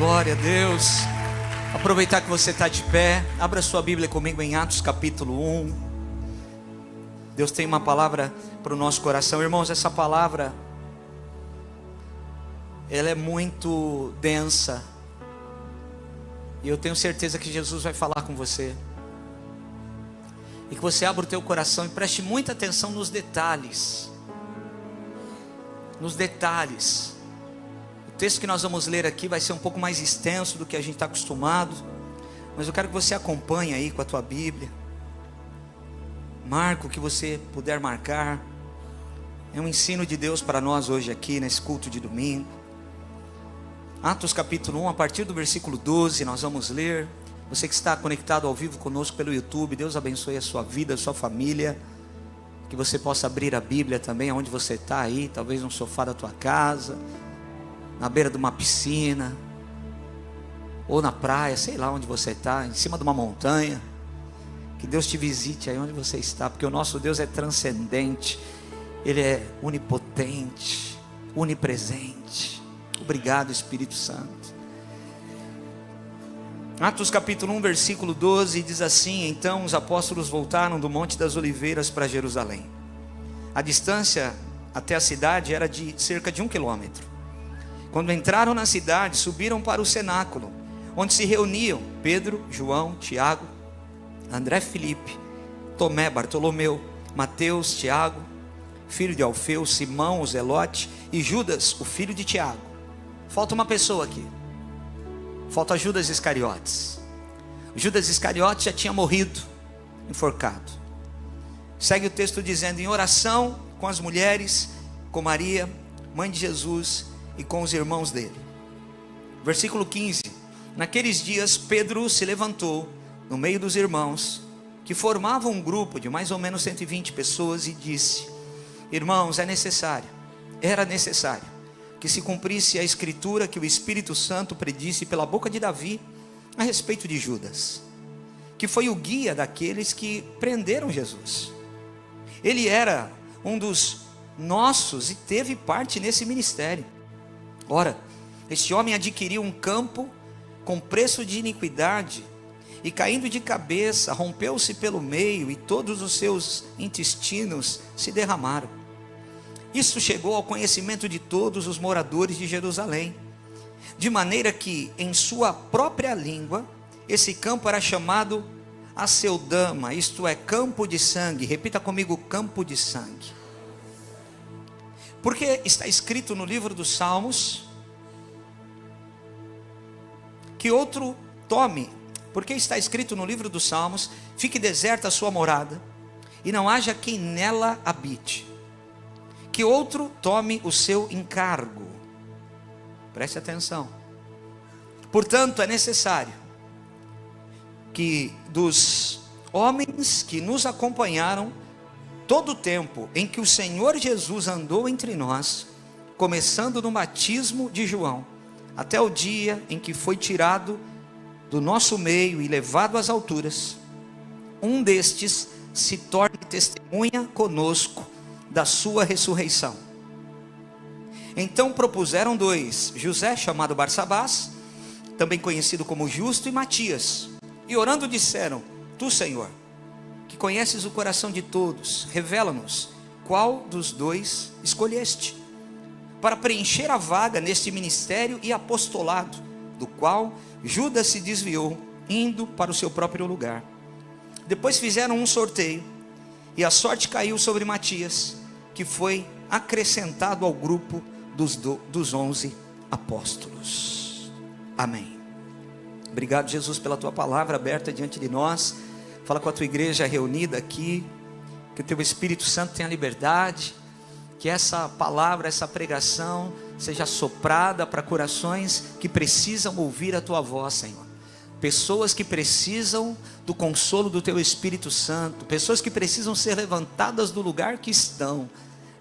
Glória a Deus. Aproveitar que você está de pé, abra sua Bíblia comigo em Atos capítulo 1. Deus tem uma palavra para o nosso coração. Irmãos, essa palavra, ela é muito densa. E eu tenho certeza que Jesus vai falar com você. E que você abra o teu coração e preste muita atenção nos detalhes. Nos detalhes. O texto que nós vamos ler aqui vai ser um pouco mais extenso do que a gente está acostumado. Mas eu quero que você acompanhe aí com a tua Bíblia. Marca o que você puder marcar. É um ensino de Deus para nós hoje aqui, nesse culto de domingo. Atos capítulo 1, a partir do versículo 12, nós vamos ler. Você que está conectado ao vivo conosco pelo YouTube, Deus abençoe a sua vida, a sua família. Que você possa abrir a Bíblia também, onde você está aí, talvez no sofá da tua casa, na beira de uma piscina, ou na praia, sei lá onde você está, em cima de uma montanha. Que Deus te visite aí onde você está, porque o nosso Deus é transcendente, Ele é onipotente, onipresente. Obrigado, Espírito Santo. Atos capítulo 1, versículo 12, diz assim: então os apóstolos voltaram do Monte das Oliveiras para Jerusalém. A distância até a cidade era de cerca de 1 quilômetro. Quando entraram na cidade, subiram para o cenáculo, onde se reuniam Pedro, João, Tiago, André, Filipe, Tomé, Bartolomeu, Mateus, Tiago, filho de Alfeu, Simão, o Zelote, e Judas, o filho de Tiago. Falta uma pessoa aqui. Falta Judas Iscariotes. Judas Iscariotes já tinha morrido, enforcado. Segue o texto dizendo: em oração com as mulheres, com Maria, mãe de Jesus, e com os irmãos dele. Versículo 15. Naqueles dias Pedro se levantou no meio dos irmãos, que formavam um grupo de mais ou menos 120 pessoas, e disse: irmãos, era necessário que se cumprisse a escritura que o Espírito Santo predisse pela boca de Davi a respeito de Judas, que foi o guia daqueles que prenderam Jesus. Ele era um dos nossos e teve parte nesse ministério. Ora, este homem adquiriu um campo com preço de iniquidade, e caindo de cabeça, rompeu-se pelo meio, e todos os seus intestinos se derramaram. Isso chegou ao conhecimento de todos os moradores de Jerusalém, de maneira que, em sua própria língua, esse campo era chamado Aceldama, isto é, campo de sangue. Repita comigo: campo de sangue. Porque está escrito no livro dos Salmos, que outro tome, porque está escrito no livro dos Salmos: fique deserta a sua morada, e não haja quem nela habite. Que outro tome o seu encargo. Preste atenção. Portanto, é necessário que dos homens que nos acompanharam todo o tempo em que o Senhor Jesus andou entre nós, começando no batismo de João, até o dia em que foi tirado do nosso meio e levado às alturas, um destes se torne testemunha conosco da sua ressurreição. Então propuseram dois: José, chamado Barsabás, também conhecido como Justo, e Matias. E orando disseram: tu, Senhor, que conheces o coração de todos, revela-nos qual dos dois escolheste para preencher a vaga neste ministério e apostolado, do qual Judas se desviou, indo para o seu próprio lugar. Depois fizeram um sorteio, e a sorte caiu sobre Matias, que foi acrescentado ao grupo dos 11 apóstolos. Amém. Obrigado, Jesus, pela tua palavra aberta diante de nós. Fala com a tua igreja reunida aqui, que o teu Espírito Santo tenha liberdade, que essa palavra, essa pregação seja soprada para corações que precisam ouvir a tua voz, Senhor. Pessoas que precisam do consolo do teu Espírito Santo, pessoas que precisam ser levantadas do lugar que estão.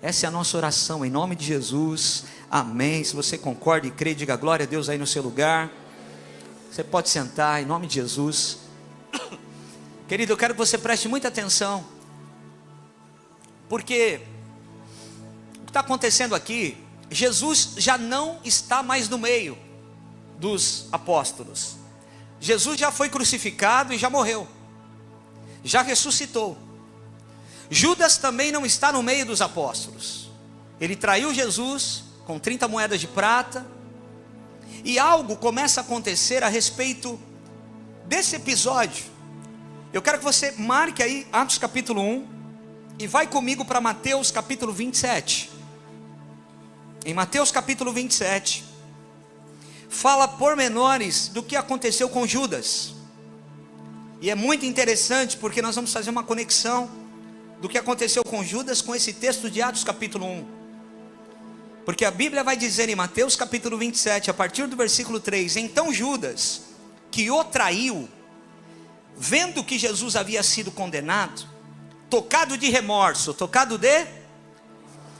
Essa é a nossa oração, em nome de Jesus, amém. Se você concorda e crê, diga glória a Deus aí no seu lugar. Você pode sentar, em nome de Jesus. Querido, eu quero que você preste muita atenção, porque o que está acontecendo aqui, Jesus já não está mais no meio. dos apóstolos. Jesus já foi crucificado e já morreu, já ressuscitou. Judas também não está no meio dos apóstolos. Ele traiu Jesus com 30 moedas de prata. E algo começa a acontecer a respeito desse episódio. Eu quero que você marque aí Atos capítulo 1 e vai comigo para Mateus capítulo 27. Em Mateus capítulo 27, fala pormenores do que aconteceu com Judas. E é muito interessante porque nós vamos fazer uma conexão do que aconteceu com Judas com esse texto de Atos capítulo 1. Porque a Bíblia vai dizer em Mateus capítulo 27, a partir do versículo 3: então Judas, que o traiu, vendo que Jesus havia sido condenado, tocado de remorso,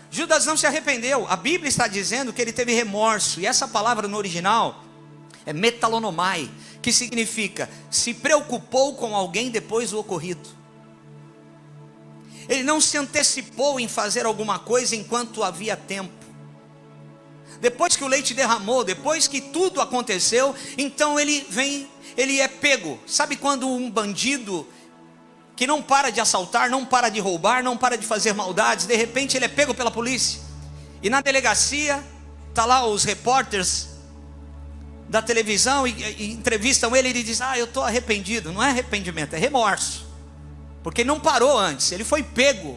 Judas não se arrependeu. A Bíblia está dizendo que ele teve remorso, e essa palavra no original é metalonomai, que significa se preocupou com alguém depois do ocorrido. Ele não se antecipou em fazer alguma coisa enquanto havia tempo. Depois que o leite derramou, depois que tudo aconteceu, então ele é pego. Sabe quando um bandido que não para de assaltar, não para de roubar, não para de fazer maldades, de repente ele é pego pela polícia, e na delegacia está lá os repórteres da televisão e entrevistam ele, e ele diz: eu estou arrependido. Não é arrependimento, é remorso, porque não parou antes, ele foi pego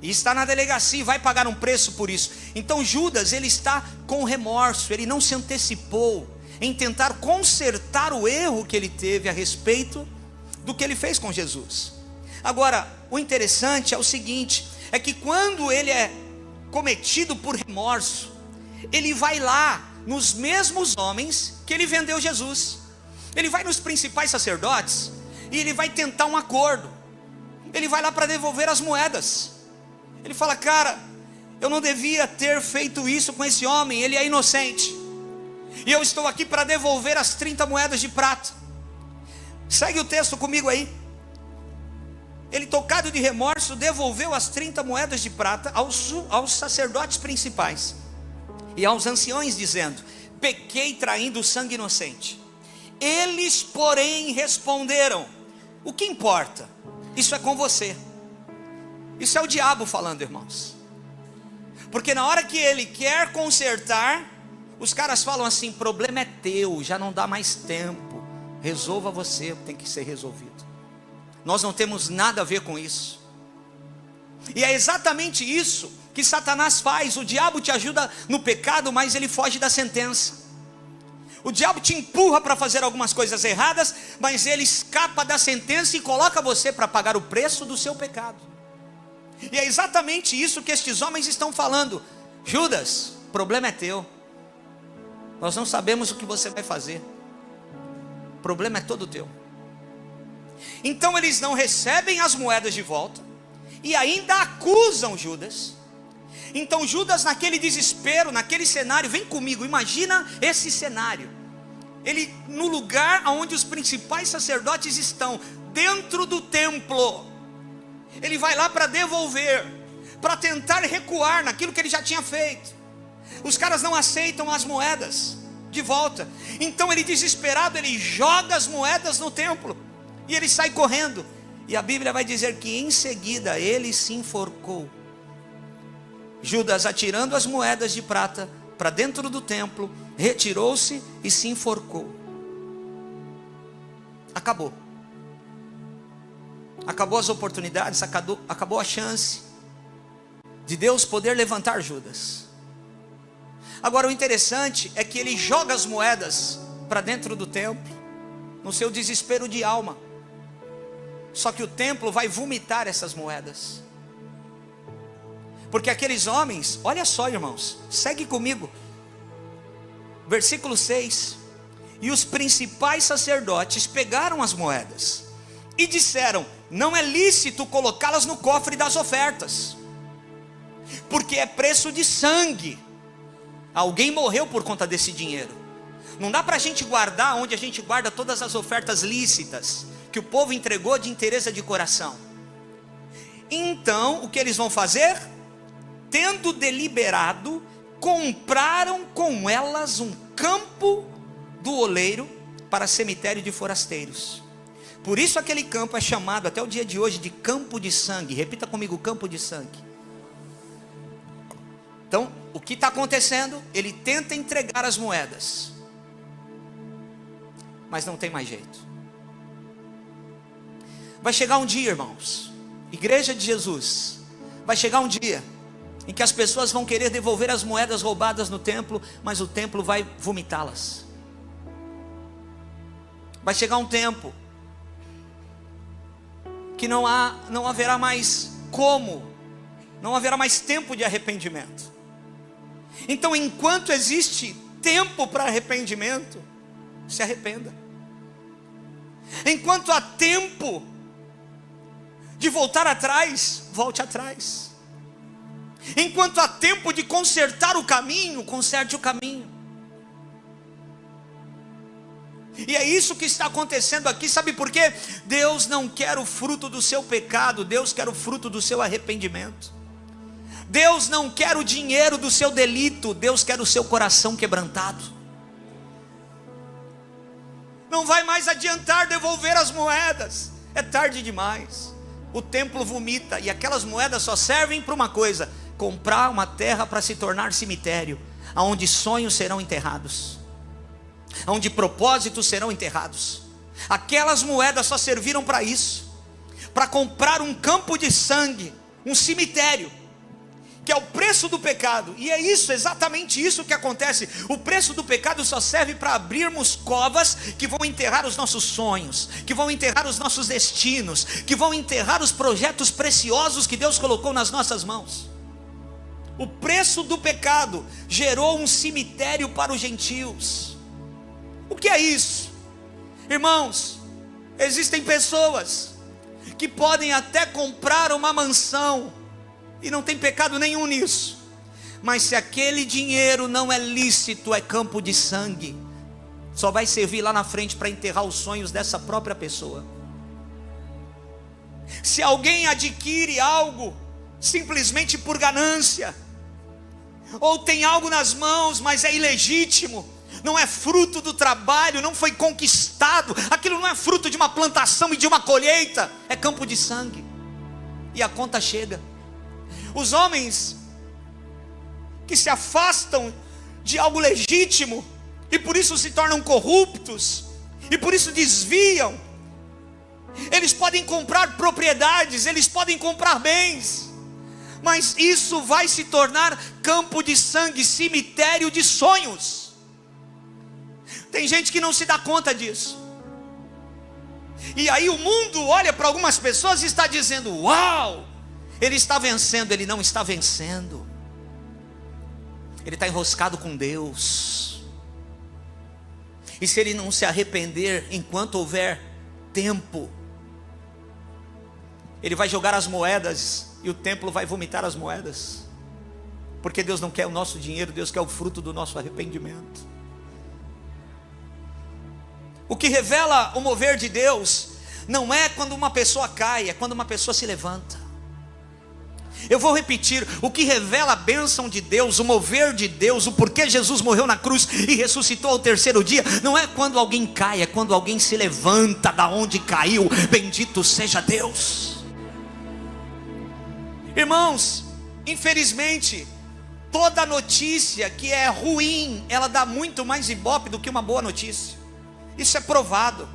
e está na delegacia e vai pagar um preço por isso. Então Judas, ele está com remorso, ele não se antecipou em tentar consertar o erro que ele teve a respeito do que ele fez com Jesus. Agora, o interessante é o seguinte, é que quando ele é cometido por remorso, ele vai lá nos mesmos homens que ele vendeu Jesus. Ele vai nos principais sacerdotes e ele vai tentar um acordo. Ele vai lá para devolver as moedas. Ele fala: cara, eu não devia ter feito isso com esse homem, ele é inocente, e eu estou aqui para devolver as 30 moedas de prata. Segue o texto comigo aí. Ele, tocado de remorso, devolveu as 30 moedas de prata aos sacerdotes principais e aos anciões, dizendo: pequei traindo o sangue inocente. Eles, porém, responderam: o que importa? Isso é com você. Isso é o diabo falando, irmãos. Porque na hora que ele quer consertar, os caras falam assim: problema é teu, já não dá mais tempo, resolva você o que tem que ser resolvido. Nós não temos nada a ver com isso. E é exatamente isso que Satanás faz. O diabo te ajuda no pecado, mas ele foge da sentença. O diabo te empurra para fazer algumas coisas erradas, mas ele escapa da sentença e coloca você para pagar o preço do seu pecado. E é exatamente isso que estes homens estão falando: Judas, o problema é teu, nós não sabemos o que você vai fazer, o problema é todo teu. Então eles não recebem as moedas de volta e ainda acusam Judas. Então Judas, naquele desespero, naquele cenário, vem comigo, imagina esse cenário. Ele no lugar onde os principais sacerdotes estão, dentro do templo. Ele vai lá para devolver, para tentar recuar naquilo que ele já tinha feito. Os caras não aceitam as moedas de volta. Então ele, desesperado, ele joga as moedas no templo e ele sai correndo. E a Bíblia vai dizer que em seguida ele se enforcou. Judas, atirando as moedas de prata para dentro do templo, retirou-se e se enforcou. Acabou. Acabou as oportunidades, acabou a chance de Deus poder levantar Judas. Agora o interessante é que ele joga as moedas para dentro do templo, no seu desespero de alma. Só que o templo vai vomitar essas moedas. Porque aqueles homens, olha só, irmãos, segue comigo. Versículo 6. E os principais sacerdotes pegaram as moedas e disseram: não é lícito colocá-las no cofre das ofertas, porque é preço de sangue. Alguém morreu por conta desse dinheiro. Não dá para a gente guardar onde a gente guarda todas as ofertas lícitas que o povo entregou de inteireza de coração. Então o que eles vão fazer? Tendo deliberado, compraram com elas um campo do oleiro para cemitério de forasteiros. Por isso aquele campo é chamado até o dia de hoje de campo de sangue. Repita comigo, campo de sangue. Então, o que está acontecendo? Ele tenta entregar as moedas, mas não tem mais jeito. Vai chegar um dia, irmãos, igreja de Jesus, vai chegar um dia em que as pessoas vão querer devolver as moedas roubadas no templo, mas o templo vai vomitá-las. Vai chegar um tempo que não haverá mais como, não haverá mais tempo de arrependimento. Então, enquanto existe tempo para arrependimento, se arrependa. Enquanto há tempo de voltar atrás, volte atrás. Enquanto há tempo de consertar o caminho, conserte o caminho. E é isso que está acontecendo aqui, sabe por quê? Deus não quer o fruto do seu pecado, Deus quer o fruto do seu arrependimento. Deus não quer o dinheiro do seu delito, Deus quer o seu coração quebrantado. Não vai mais adiantar devolver as moedas, é tarde demais. O templo vomita, e aquelas moedas só servem para uma coisa: comprar uma terra para se tornar cemitério, onde sonhos serão enterrados, onde propósitos serão enterrados. Aquelas moedas só serviram para isso, para comprar um campo de sangue, um cemitério, que é o preço do pecado. E é isso, exatamente isso que acontece. O preço do pecado só serve para abrirmos covas que vão enterrar os nossos sonhos, que vão enterrar os nossos destinos, que vão enterrar os projetos preciosos que Deus colocou nas nossas mãos. O preço do pecado gerou um cemitério para os gentios. O que é isso? Irmãos, existem pessoas que podem até comprar uma mansão, e não tem pecado nenhum nisso, mas se aquele dinheiro não é lícito, é campo de sangue, só vai servir lá na frente para enterrar os sonhos dessa própria pessoa. Se alguém adquire algo simplesmente por ganância, ou tem algo nas mãos, mas é ilegítimo, não é fruto do trabalho, não foi conquistado, aquilo não é fruto de uma plantação e de uma colheita, é campo de sangue, e a conta chega. Os homens que se afastam de algo legítimo, e por isso se tornam corruptos, e por isso desviam, eles podem comprar propriedades, eles podem comprar bens, mas isso vai se tornar campo de sangue, cemitério de sonhos. Tem gente que não se dá conta disso, e aí o mundo olha para algumas pessoas e está dizendo: uau, ele está vencendo. Ele não está vencendo, ele está enroscado com Deus. E se ele não se arrepender enquanto houver tempo, ele vai jogar as moedas e o templo vai vomitar as moedas, porque Deus não quer o nosso dinheiro, Deus quer o fruto do nosso arrependimento. O que revela o mover de Deus não é quando uma pessoa cai, é quando uma pessoa se levanta. Eu vou repetir: o que revela a bênção de Deus, o mover de Deus, o porquê Jesus morreu na cruz e ressuscitou ao terceiro dia, não é quando alguém cai, é quando alguém se levanta da onde caiu. Bendito seja Deus. Irmãos, infelizmente, toda notícia que é ruim, ela dá muito mais ibope do que uma boa notícia. Isso é provado.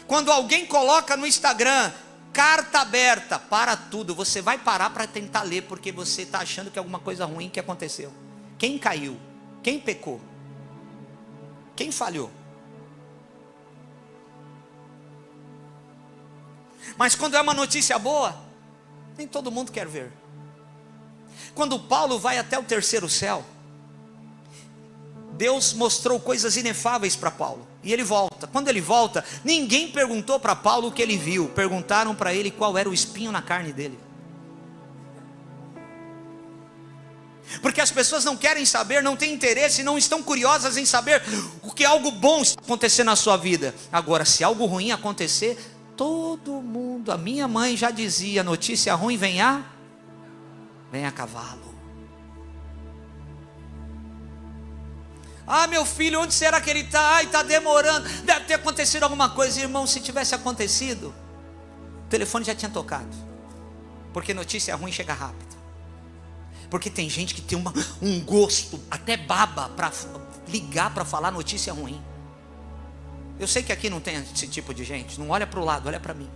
Quando alguém coloca no Instagram: carta aberta, para tudo, você vai parar para tentar ler, porque você está achando que é alguma coisa ruim que aconteceu. Quem caiu? Quem pecou? Quem falhou? Mas quando é uma notícia boa, nem todo mundo quer ver. Quando Paulo vai até o terceiro céu, Deus mostrou coisas inefáveis para Paulo, e ele volta. Quando ele volta, ninguém perguntou para Paulo o que ele viu, perguntaram para ele qual era o espinho na carne dele. Porque as pessoas não querem saber, não têm interesse, não estão curiosas em saber o que algo bom está acontecendo na sua vida. Agora, se algo ruim acontecer, todo mundo, a minha mãe já dizia: notícia ruim vem a cavalo. Ah, meu filho, onde será que ele está? Ai, está demorando, deve ter acontecido alguma coisa. Irmão, se tivesse acontecido, o telefone já tinha tocado. Porque notícia ruim chega rápido. Porque tem gente que tem um gosto, até baba, para ligar para falar notícia ruim. Eu sei que aqui não tem esse tipo de gente. Não olha para o lado, olha para mim.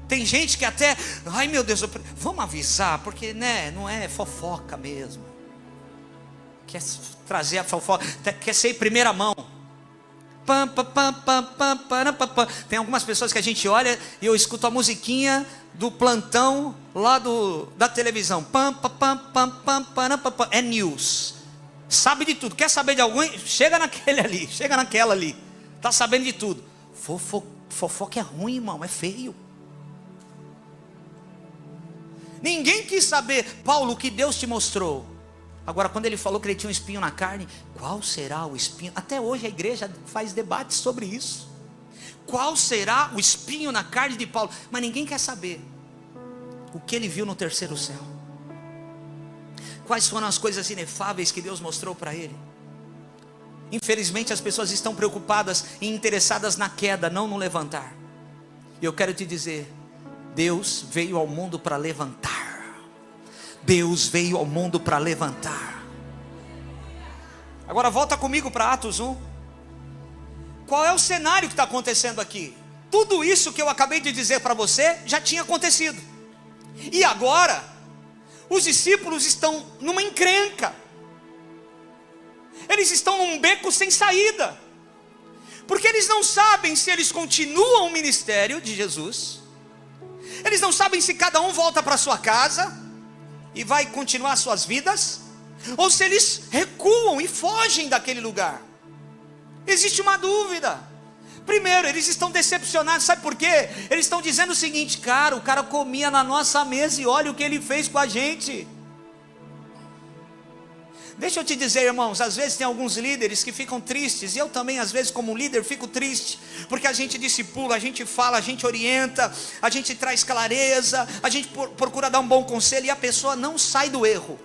Tem gente que até, ai meu Deus, vamos avisar, porque né, não é fofoca mesmo. Quer trazer a fofoca, quer ser em primeira mão. Tem algumas pessoas que a gente olha e eu escuto a musiquinha do plantão lá da televisão. É news. Sabe de tudo. Quer saber de alguém? Chega naquele ali, chega naquela ali. Está sabendo de tudo. Fofoca é ruim, irmão, é feio. Ninguém quis saber, Paulo, o que Deus te mostrou. Agora, quando ele falou que ele tinha um espinho na carne, qual será o espinho? Até hoje a igreja faz debates sobre isso. Qual será o espinho na carne de Paulo? Mas ninguém quer saber o que ele viu no terceiro céu. Quais foram as coisas inefáveis que Deus mostrou para ele? Infelizmente as pessoas estão preocupadas e interessadas na queda, não no levantar. E eu quero te dizer, Deus veio ao mundo para levantar. Deus veio ao mundo para levantar. Agora volta comigo para Atos 1. Qual é o cenário que está acontecendo aqui? Tudo isso que eu acabei de dizer para você já tinha acontecido. E agora, os discípulos estão numa encrenca. Eles estão num beco sem saída. Porque eles não sabem se eles continuam o ministério de Jesus. Eles não sabem se cada um volta para sua casa e vai continuar suas vidas, ou se eles recuam e fogem daquele lugar. Existe uma dúvida. Primeiro, eles estão decepcionados, sabe por quê? Eles estão dizendo o seguinte: cara, o cara comia na nossa mesa e olha o que ele fez com a gente. Deixa eu te dizer, irmãos, às vezes tem alguns líderes que ficam tristes, e eu também às vezes como líder fico triste, porque a gente discipula, a gente fala, a gente orienta, a gente traz clareza, a gente procura dar um bom conselho, e a pessoa não sai do erro.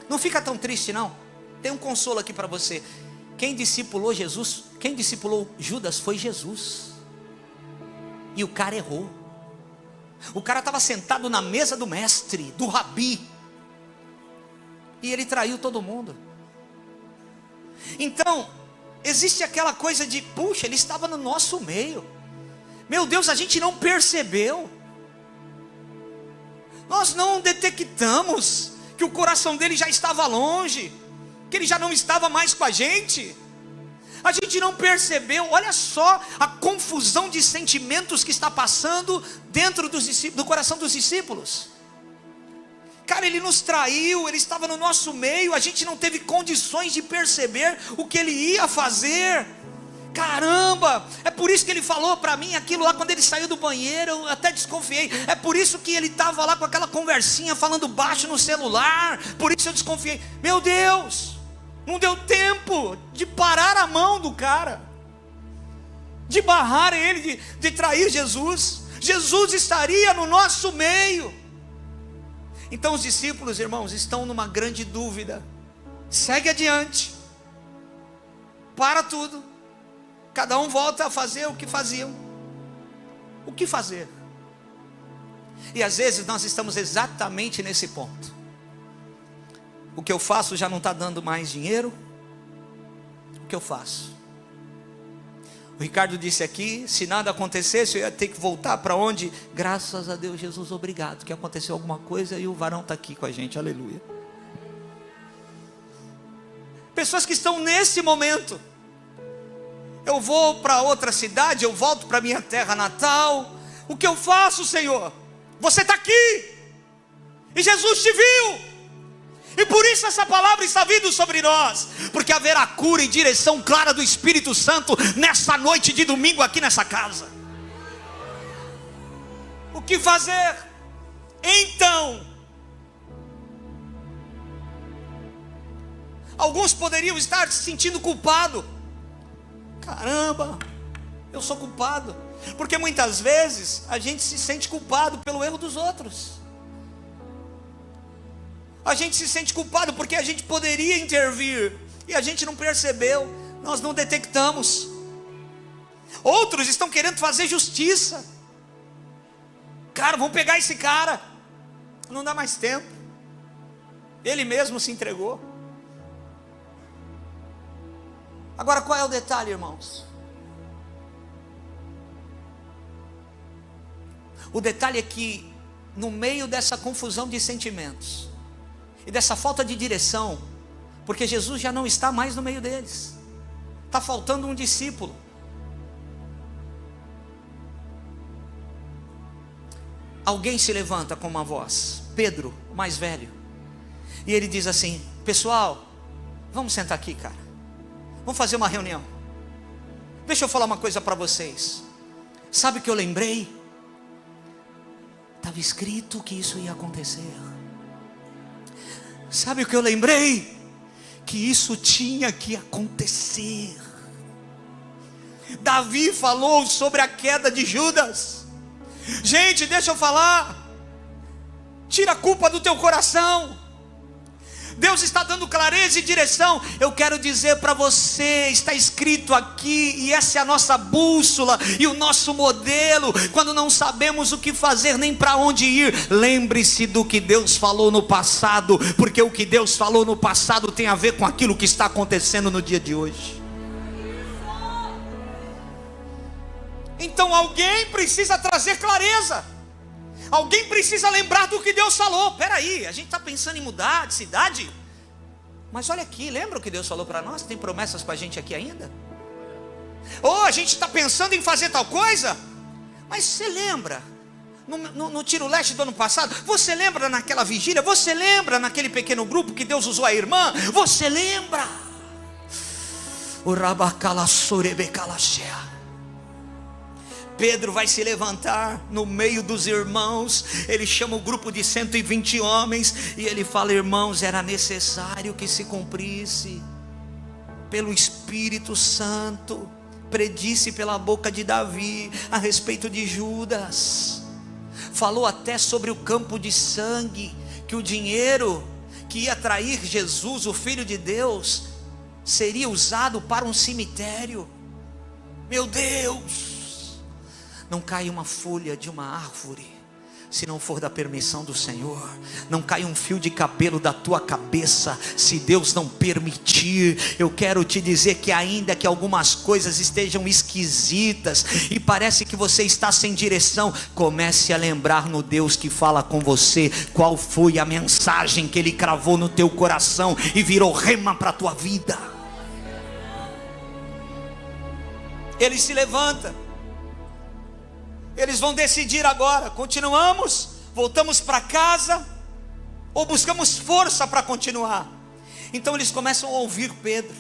Não fica tão triste não. Tem um consolo aqui para você. Quem discipulou Jesus, quem discipulou Judas foi Jesus. E o cara errou. O cara estava sentado na mesa do mestre, do rabi, e ele traiu todo mundo. Então, existe aquela coisa de, puxa, ele estava no nosso meio. Meu Deus, a gente não percebeu. Nós não detectamos que o coração dele já estava longe, que ele já não estava mais com a gente. A gente não percebeu. Olha só a confusão de sentimentos que está passando dentro do coração dos discípulos. Cara, ele nos traiu, ele estava no nosso meio, a gente não teve condições de perceber o que ele ia fazer. Caramba, é por isso que ele falou para mim aquilo lá quando ele saiu do banheiro, eu até desconfiei. É por isso que ele estava lá com aquela conversinha falando baixo no celular, por isso eu desconfiei. Meu Deus, não deu tempo de parar a mão do cara, de barrar ele, de trair Jesus. Jesus estaria no nosso meio. Então os discípulos, irmãos, estão numa grande dúvida. Segue adiante. Para tudo. Cada um volta a fazer o que faziam. O que fazer? E às vezes nós estamos exatamente nesse ponto. O que eu faço já não está dando mais dinheiro. O que eu faço? O Ricardo disse aqui, se nada acontecesse, eu ia ter que voltar para onde? Graças a Deus, Jesus, obrigado, que aconteceu alguma coisa e o varão está aqui com a gente, aleluia. Pessoas que estão nesse momento. Eu vou para outra cidade, eu volto para minha terra natal. O que eu faço, Senhor? Você está aqui, e Jesus te viu. E por isso essa palavra está vindo sobre nós, porque haverá cura e direção clara do Espírito Santo nessa noite de domingo aqui nessa casa. O que fazer? Então, alguns poderiam estar se sentindo culpado. Caramba, eu sou culpado. Porque muitas vezes a gente se sente culpado pelo erro dos outros. A gente se sente culpado porque a gente poderia intervir e a gente não percebeu, nós não detectamos. Outros estão querendo fazer justiça. Cara, vamos pegar esse cara. Não dá mais tempo. Ele mesmo se entregou. Agora qual é o detalhe, irmãos? O detalhe é que no meio dessa confusão de sentimentos e dessa falta de direção, porque Jesus já não está mais no meio deles, está faltando um discípulo. Alguém se levanta com uma voz, Pedro, o mais velho, e ele diz assim: pessoal, vamos sentar aqui, cara, vamos fazer uma reunião. Deixa eu falar uma coisa para vocês. Sabe o que eu lembrei? Estava escrito que isso ia acontecer. Sabe o que eu lembrei? Que isso tinha que acontecer. Davi falou sobre a queda de Judas. Gente, deixa eu falar. Tira a culpa do teu coração. Deus está dando clareza e direção. Eu quero dizer para você, está escrito aqui, e essa é a nossa bússola e o nosso modelo. Quando não sabemos o que fazer nem para onde ir, lembre-se do que Deus falou no passado, porque o que Deus falou no passado tem a ver com aquilo que está acontecendo no dia de hoje. Então alguém precisa trazer clareza. Alguém precisa lembrar do que Deus falou. Peraí, a gente está pensando em mudar de cidade, mas olha aqui, lembra o que Deus falou para nós? Tem promessas para a gente aqui ainda? Ou a gente está pensando em fazer tal coisa, mas você lembra no Tiro Leste do ano passado? Você lembra naquela vigília? Você lembra naquele pequeno grupo que Deus usou a irmã? Você lembra? O Rabacala Sorebecalachea. Pedro vai se levantar no meio dos irmãos. Ele chama o grupo de 120 homens e ele fala: irmãos, era necessário que se cumprisse pelo Espírito Santo, predisse pela boca de Davi a respeito de Judas. Falou até sobre o campo de sangue, que o dinheiro que ia trair Jesus, o Filho de Deus, seria usado para um cemitério. Meu Deus! Não cai uma folha de uma árvore se não for da permissão do Senhor. Não cai um fio de cabelo da tua cabeça se Deus não permitir. Eu quero te dizer que ainda que algumas coisas estejam esquisitas e parece que você está sem direção, comece a lembrar no Deus que fala com você qual foi a mensagem que Ele cravou no teu coração e virou rema para a tua vida. Ele se levanta. Eles vão decidir agora: continuamos, voltamos para casa, ou buscamos força para continuar? Então eles começam a ouvir Pedro.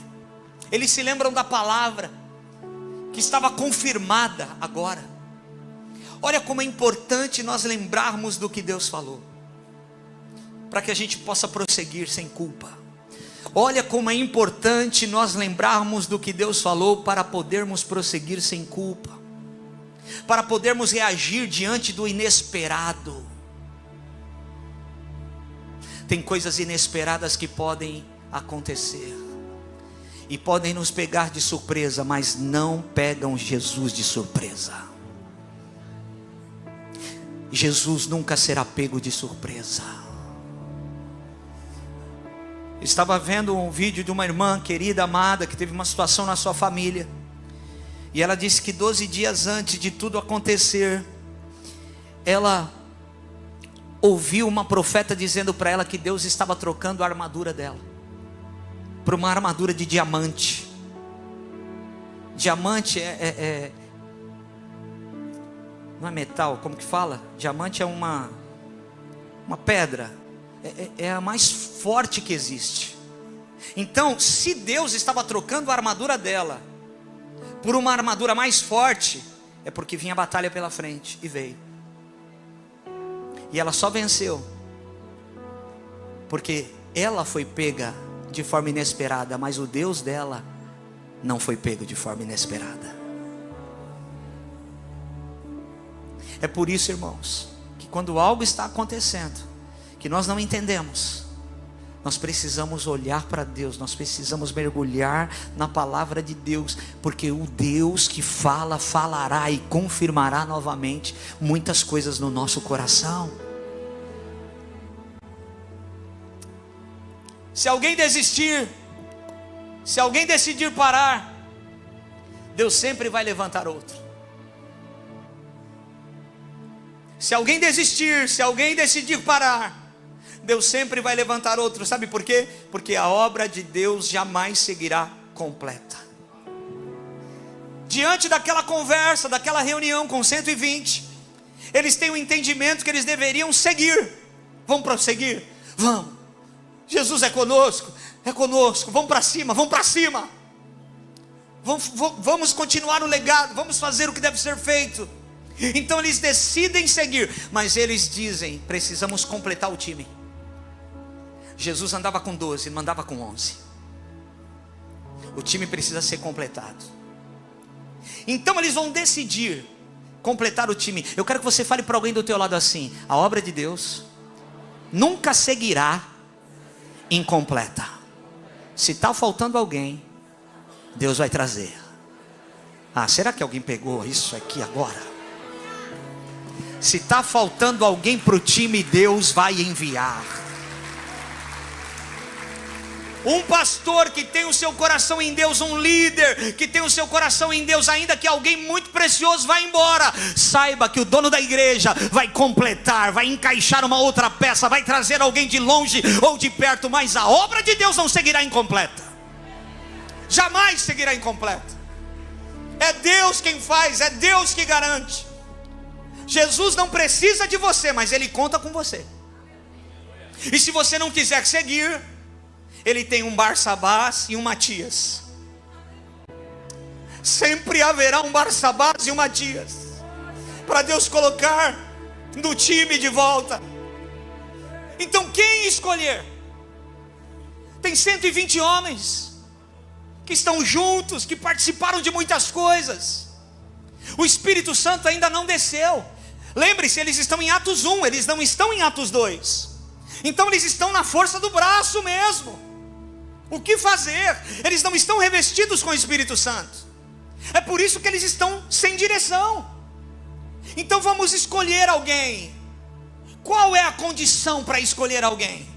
Eles se lembram da palavra que estava confirmada agora. Olha como é importante nós lembrarmos do que Deus falou, para que a gente possa prosseguir sem culpa. Olha como é importante nós lembrarmos do que Deus falou para podermos prosseguir sem culpa, para podermos reagir diante do inesperado. Tem coisas inesperadas que podem acontecer e podem nos pegar de surpresa, mas não pegam Jesus de surpresa. Jesus nunca será pego de surpresa. Estava vendo um vídeo de uma irmã querida, amada, que teve uma situação na sua família. E ela disse que 12 dias antes de tudo acontecer, ela ouviu uma profeta dizendo para ela que Deus estava trocando a armadura dela por uma armadura de diamante. Diamante não é metal, como que fala? Diamante é uma pedra, é a mais forte que existe. Então, se Deus estava trocando a armadura dela por uma armadura mais forte, é porque vinha a batalha pela frente, e veio. E ela só venceu porque ela foi pega de forma inesperada, mas o Deus dela não foi pego de forma inesperada. É por isso, irmãos, que quando algo está acontecendo que nós não entendemos, Nós precisamos olhar para Deus, nós precisamos mergulhar na palavra de Deus, porque o Deus que fala, falará e confirmará novamente muitas coisas no nosso coração. Se alguém desistir, se alguém decidir parar, Deus sempre vai levantar outro. Se alguém desistir, se alguém decidir parar, Deus sempre vai levantar outro. Sabe por quê? Porque a obra de Deus jamais seguirá completa. Diante daquela conversa, daquela reunião com 120, eles têm o entendimento que eles deveriam seguir. Vamos prosseguir? Vamos. Jesus é conosco, vamos para cima, vamos para cima. Vamos continuar o legado, vamos fazer o que deve ser feito. Então eles decidem seguir, mas eles dizem: precisamos completar o time. Jesus andava com 12, não andava com 11. O time precisa ser completado. Então eles vão decidir completar o time. Eu quero que você fale para alguém do teu lado assim: a obra de Deus nunca seguirá incompleta. Se está faltando alguém, Deus vai trazer. Será que alguém pegou isso aqui agora? Se está faltando alguém para o time, Deus vai enviar. Um pastor que tem o seu coração em Deus, um líder que tem o seu coração em Deus, ainda que alguém muito precioso vá embora, saiba que o dono da igreja vai completar, vai encaixar uma outra peça, vai trazer alguém de longe ou de perto, mas a obra de Deus não seguirá incompleta. Jamais seguirá incompleta. É Deus quem faz, é Deus que garante. Jesus não precisa de você, mas Ele conta com você. E se você não quiser seguir, Ele tem um Barsabás e um Matias. Sempre haverá um Barsabás e um Matias para Deus colocar no time de volta. Então quem escolher? Tem 120 homens que estão juntos, que participaram de muitas coisas. O Espírito Santo ainda não desceu. Lembre-se, eles estão em Atos 1, eles não estão em Atos 2. Então eles estão na força do braço mesmo. O que fazer? Eles não estão revestidos com o Espírito Santo. É por isso que eles estão sem direção. Então vamos escolher alguém. Qual é a condição para escolher alguém?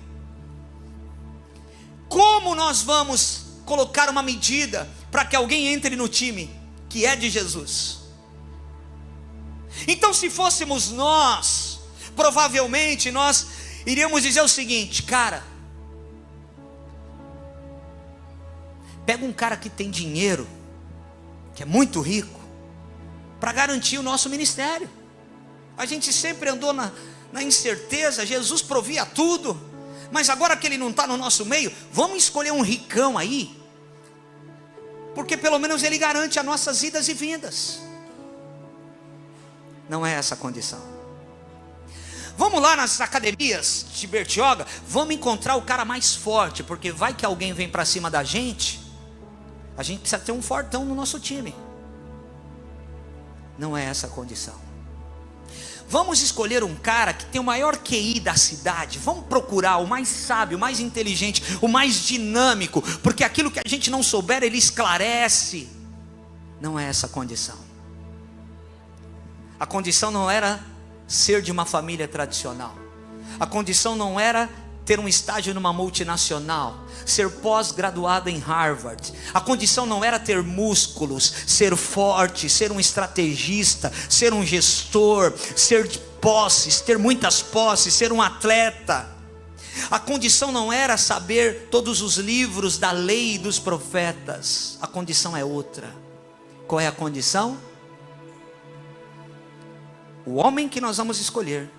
Como nós vamos colocar uma medida para que alguém entre no time que é de Jesus? Então, se fôssemos nós, provavelmente nós iríamos dizer o seguinte: cara, pega um cara que tem dinheiro, que é muito rico, para garantir o nosso ministério. A gente sempre andou na incerteza. Jesus provia tudo, mas agora que Ele não está no nosso meio, vamos escolher um ricão aí, porque pelo menos ele garante as nossas idas e vindas. Não é essa a condição. Vamos lá nas academias de Bertioga, vamos encontrar o cara mais forte, porque vai que alguém vem para cima da gente, a gente precisa ter um fortão no nosso time. Não é essa a condição. Vamos escolher um cara que tem o maior QI da cidade. Vamos procurar o mais sábio, o mais inteligente, o mais dinâmico, porque aquilo que a gente não souber, ele esclarece. Não é essa a condição. A condição não era ser de uma família tradicional. A condição não era ter um estágio numa multinacional, ser pós-graduado em Harvard. A condição não era ter músculos, ser forte, ser um estrategista, ser um gestor, ser de posses, ter muitas posses, ser um atleta. A condição não era saber todos os livros da lei e dos profetas. A condição é outra. Qual é a condição? O homem que nós vamos escolher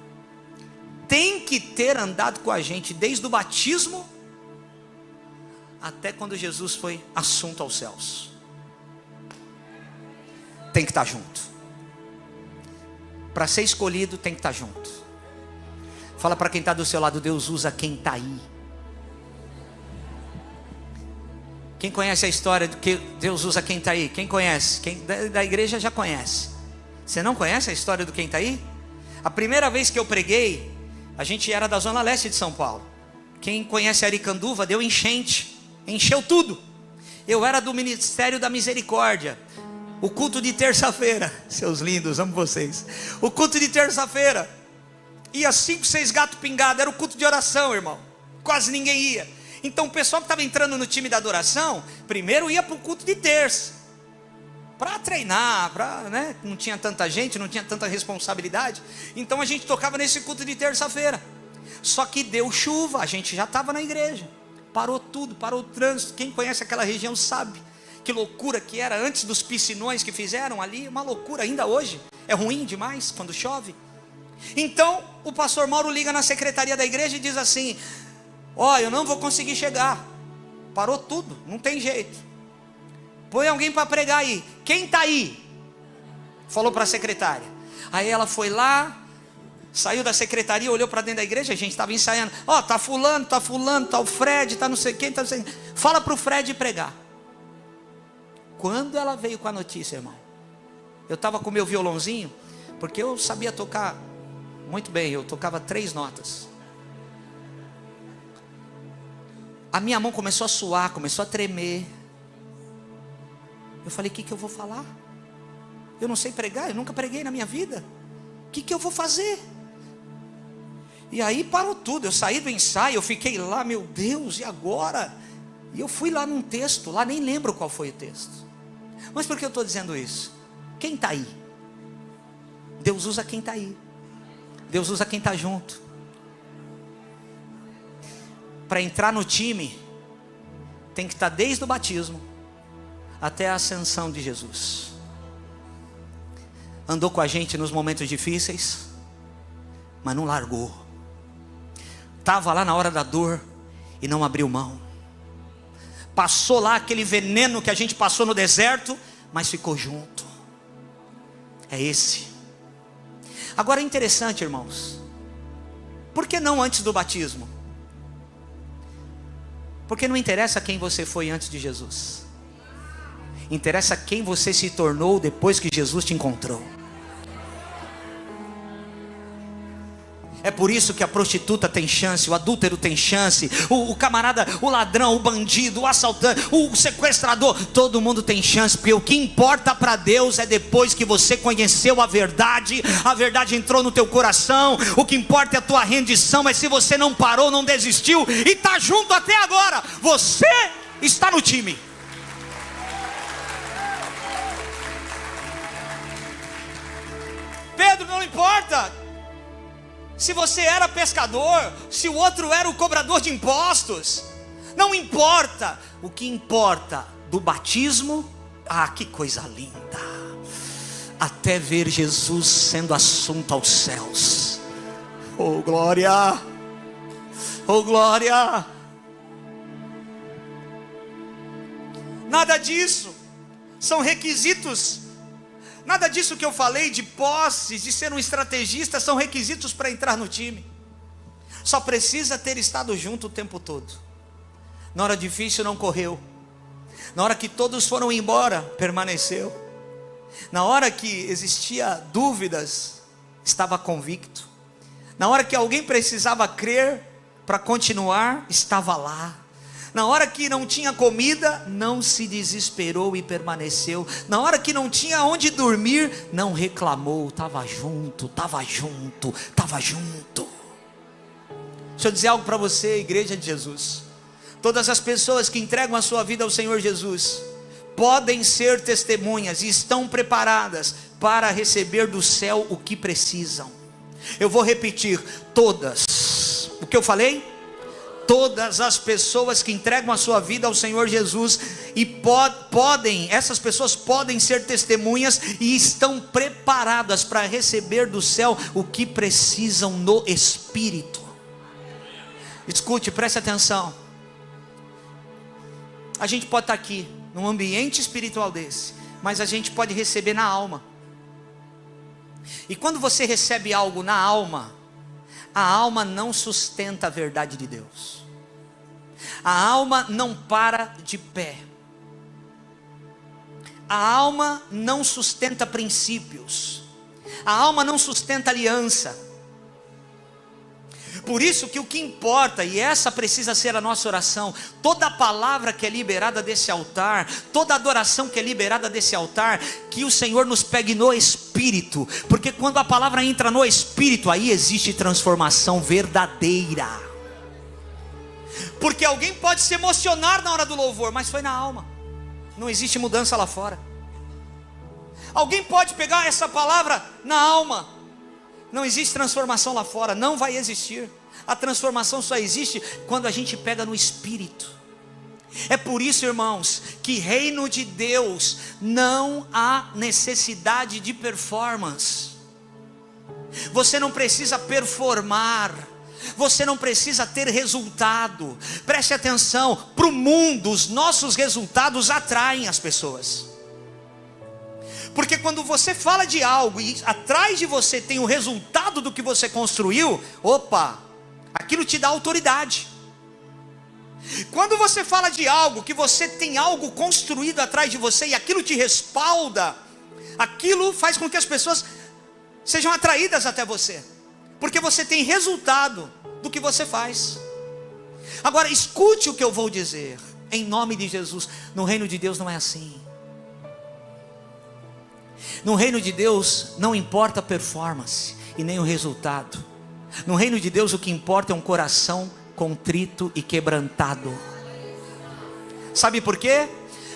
tem que ter andado com a gente desde o batismo até quando Jesus foi assunto aos céus. Tem que estar junto. Para ser escolhido tem que estar junto. Fala para quem está do seu lado: Deus usa quem está aí. Quem conhece a história de que Deus usa quem está aí? Quem conhece? Quem da igreja já conhece. Você não conhece a história do quem está aí? A primeira vez que eu preguei, a gente era da zona leste de São Paulo. Quem conhece Aricanduva, deu enchente, encheu tudo. Eu era do Ministério da Misericórdia. O culto de terça-feira, seus lindos, amo vocês. O culto de terça-feira, ia 5, 6 gatos pingados, era o culto de oração, irmão. Quase ninguém ia. Então o pessoal que estava entrando no time da adoração, primeiro ia para o culto de terça, para treinar, né? Não tinha tanta gente, não tinha tanta responsabilidade. Então a gente tocava nesse culto de terça-feira. Só que deu chuva, a gente já estava na igreja. Parou tudo, parou o trânsito. Quem conhece aquela região sabe que loucura que era antes dos piscinões que fizeram ali. Uma loucura ainda hoje, é ruim demais quando chove. Então o pastor Mauro liga na secretaria da igreja e diz assim: ó, eu não vou conseguir chegar, parou tudo, não tem jeito, põe alguém para pregar aí. Quem está aí? Falou para a secretária. Aí ela foi lá, saiu da secretaria, olhou para dentro da igreja, a gente estava ensaiando. Ó, tá fulano, tá o Fred, tá não sei quem, tá não sei quem. Fala para o Fred pregar. Quando ela veio com a notícia, irmão, eu estava com meu violãozinho, porque eu sabia tocar muito bem, eu tocava 3 notas. A minha mão começou a suar, começou a tremer. Eu falei: o que eu vou falar? Eu não sei pregar, eu nunca preguei na minha vida. O que eu vou fazer? E aí parou tudo, eu saí do ensaio, eu fiquei lá, meu Deus, e agora? E eu fui lá num texto, lá nem lembro qual foi o texto. Mas por que eu estou dizendo isso? Quem está aí? Deus usa quem está aí. Deus usa quem está junto. Para entrar no time, tem que estar desde o batismo até a ascensão de Jesus. Andou com a gente nos momentos difíceis, mas não largou. Estava lá na hora da dor e não abriu mão. Passou lá aquele veneno que a gente passou no deserto, mas ficou junto. É esse. Agora é interessante, irmãos, por que não antes do batismo? Porque não interessa quem você foi antes de Jesus, interessa quem você se tornou depois que Jesus te encontrou. É por isso que a prostituta tem chance, o adúltero tem chance, o camarada, o ladrão, o bandido, o assaltante, o sequestrador, todo mundo tem chance, porque o que importa para Deus é depois que você conheceu a verdade entrou no teu coração. O que importa é a tua rendição, mas se você não parou, não desistiu e está junto até agora, você está no time. Pedro, não importa se você era pescador, se o outro era o cobrador de impostos, não importa. O que importa do batismo, que coisa linda, até ver Jesus sendo assunto aos céus. Oh glória, oh glória. Nada disso são requisitos. Nada disso que eu falei de posses, de ser um estrategista, são requisitos para entrar no time. Só precisa ter estado junto o tempo todo. Na hora difícil não correu. Na hora que todos foram embora, permaneceu. Na hora que existia dúvidas, estava convicto. Na hora que alguém precisava crer para continuar, estava lá. Na hora que não tinha comida, não se desesperou e permaneceu. Na hora que não tinha onde dormir, não reclamou. Estava junto, estava junto, estava junto. Deixa eu dizer algo para você, igreja de Jesus. Todas as pessoas que entregam a sua vida ao Senhor Jesus podem ser testemunhas e estão preparadas para receber do céu o que precisam. Eu vou repetir: todas. O que eu falei? Todas as pessoas que entregam a sua vida ao Senhor Jesus e essas pessoas podem ser testemunhas e estão preparadas para receber do céu o que precisam no Espírito. Escute, preste atenção. A gente pode estar aqui num ambiente espiritual desse, mas a gente pode receber na alma. E quando você recebe algo na alma, a alma não sustenta a verdade de Deus. A alma não para de pé. A alma não sustenta princípios. A alma não sustenta aliança. Por isso que o que importa, e essa precisa ser a nossa oração, toda palavra que é liberada desse altar, toda adoração que é liberada desse altar, que o Senhor nos pegue no Espírito, porque quando a palavra entra no Espírito, aí existe transformação verdadeira. Porque alguém pode se emocionar na hora do louvor, mas foi na alma, não existe mudança lá fora. Alguém pode pegar essa palavra na alma, não existe transformação lá fora, não vai existir. A transformação só existe quando a gente pega no Espírito. É por isso, irmãos, que reino de Deus não há necessidade de performance. Você não precisa performar, você não precisa ter resultado. Preste atenção, para o mundo os nossos resultados atraem as pessoas. Porque quando você fala de algo e atrás de você tem o resultado do que você construiu, opa, aquilo te dá autoridade. Quando você fala de algo, que você tem algo construído atrás de você e aquilo te respalda, aquilo faz com que as pessoas sejam atraídas até você, porque você tem resultado do que você faz. Agora escute o que eu vou dizer, em nome de Jesus. No reino de Deus não é assim. No reino de Deus não importa a performance e nem o resultado. No reino de Deus o que importa é um coração contrito e quebrantado. Sabe por quê?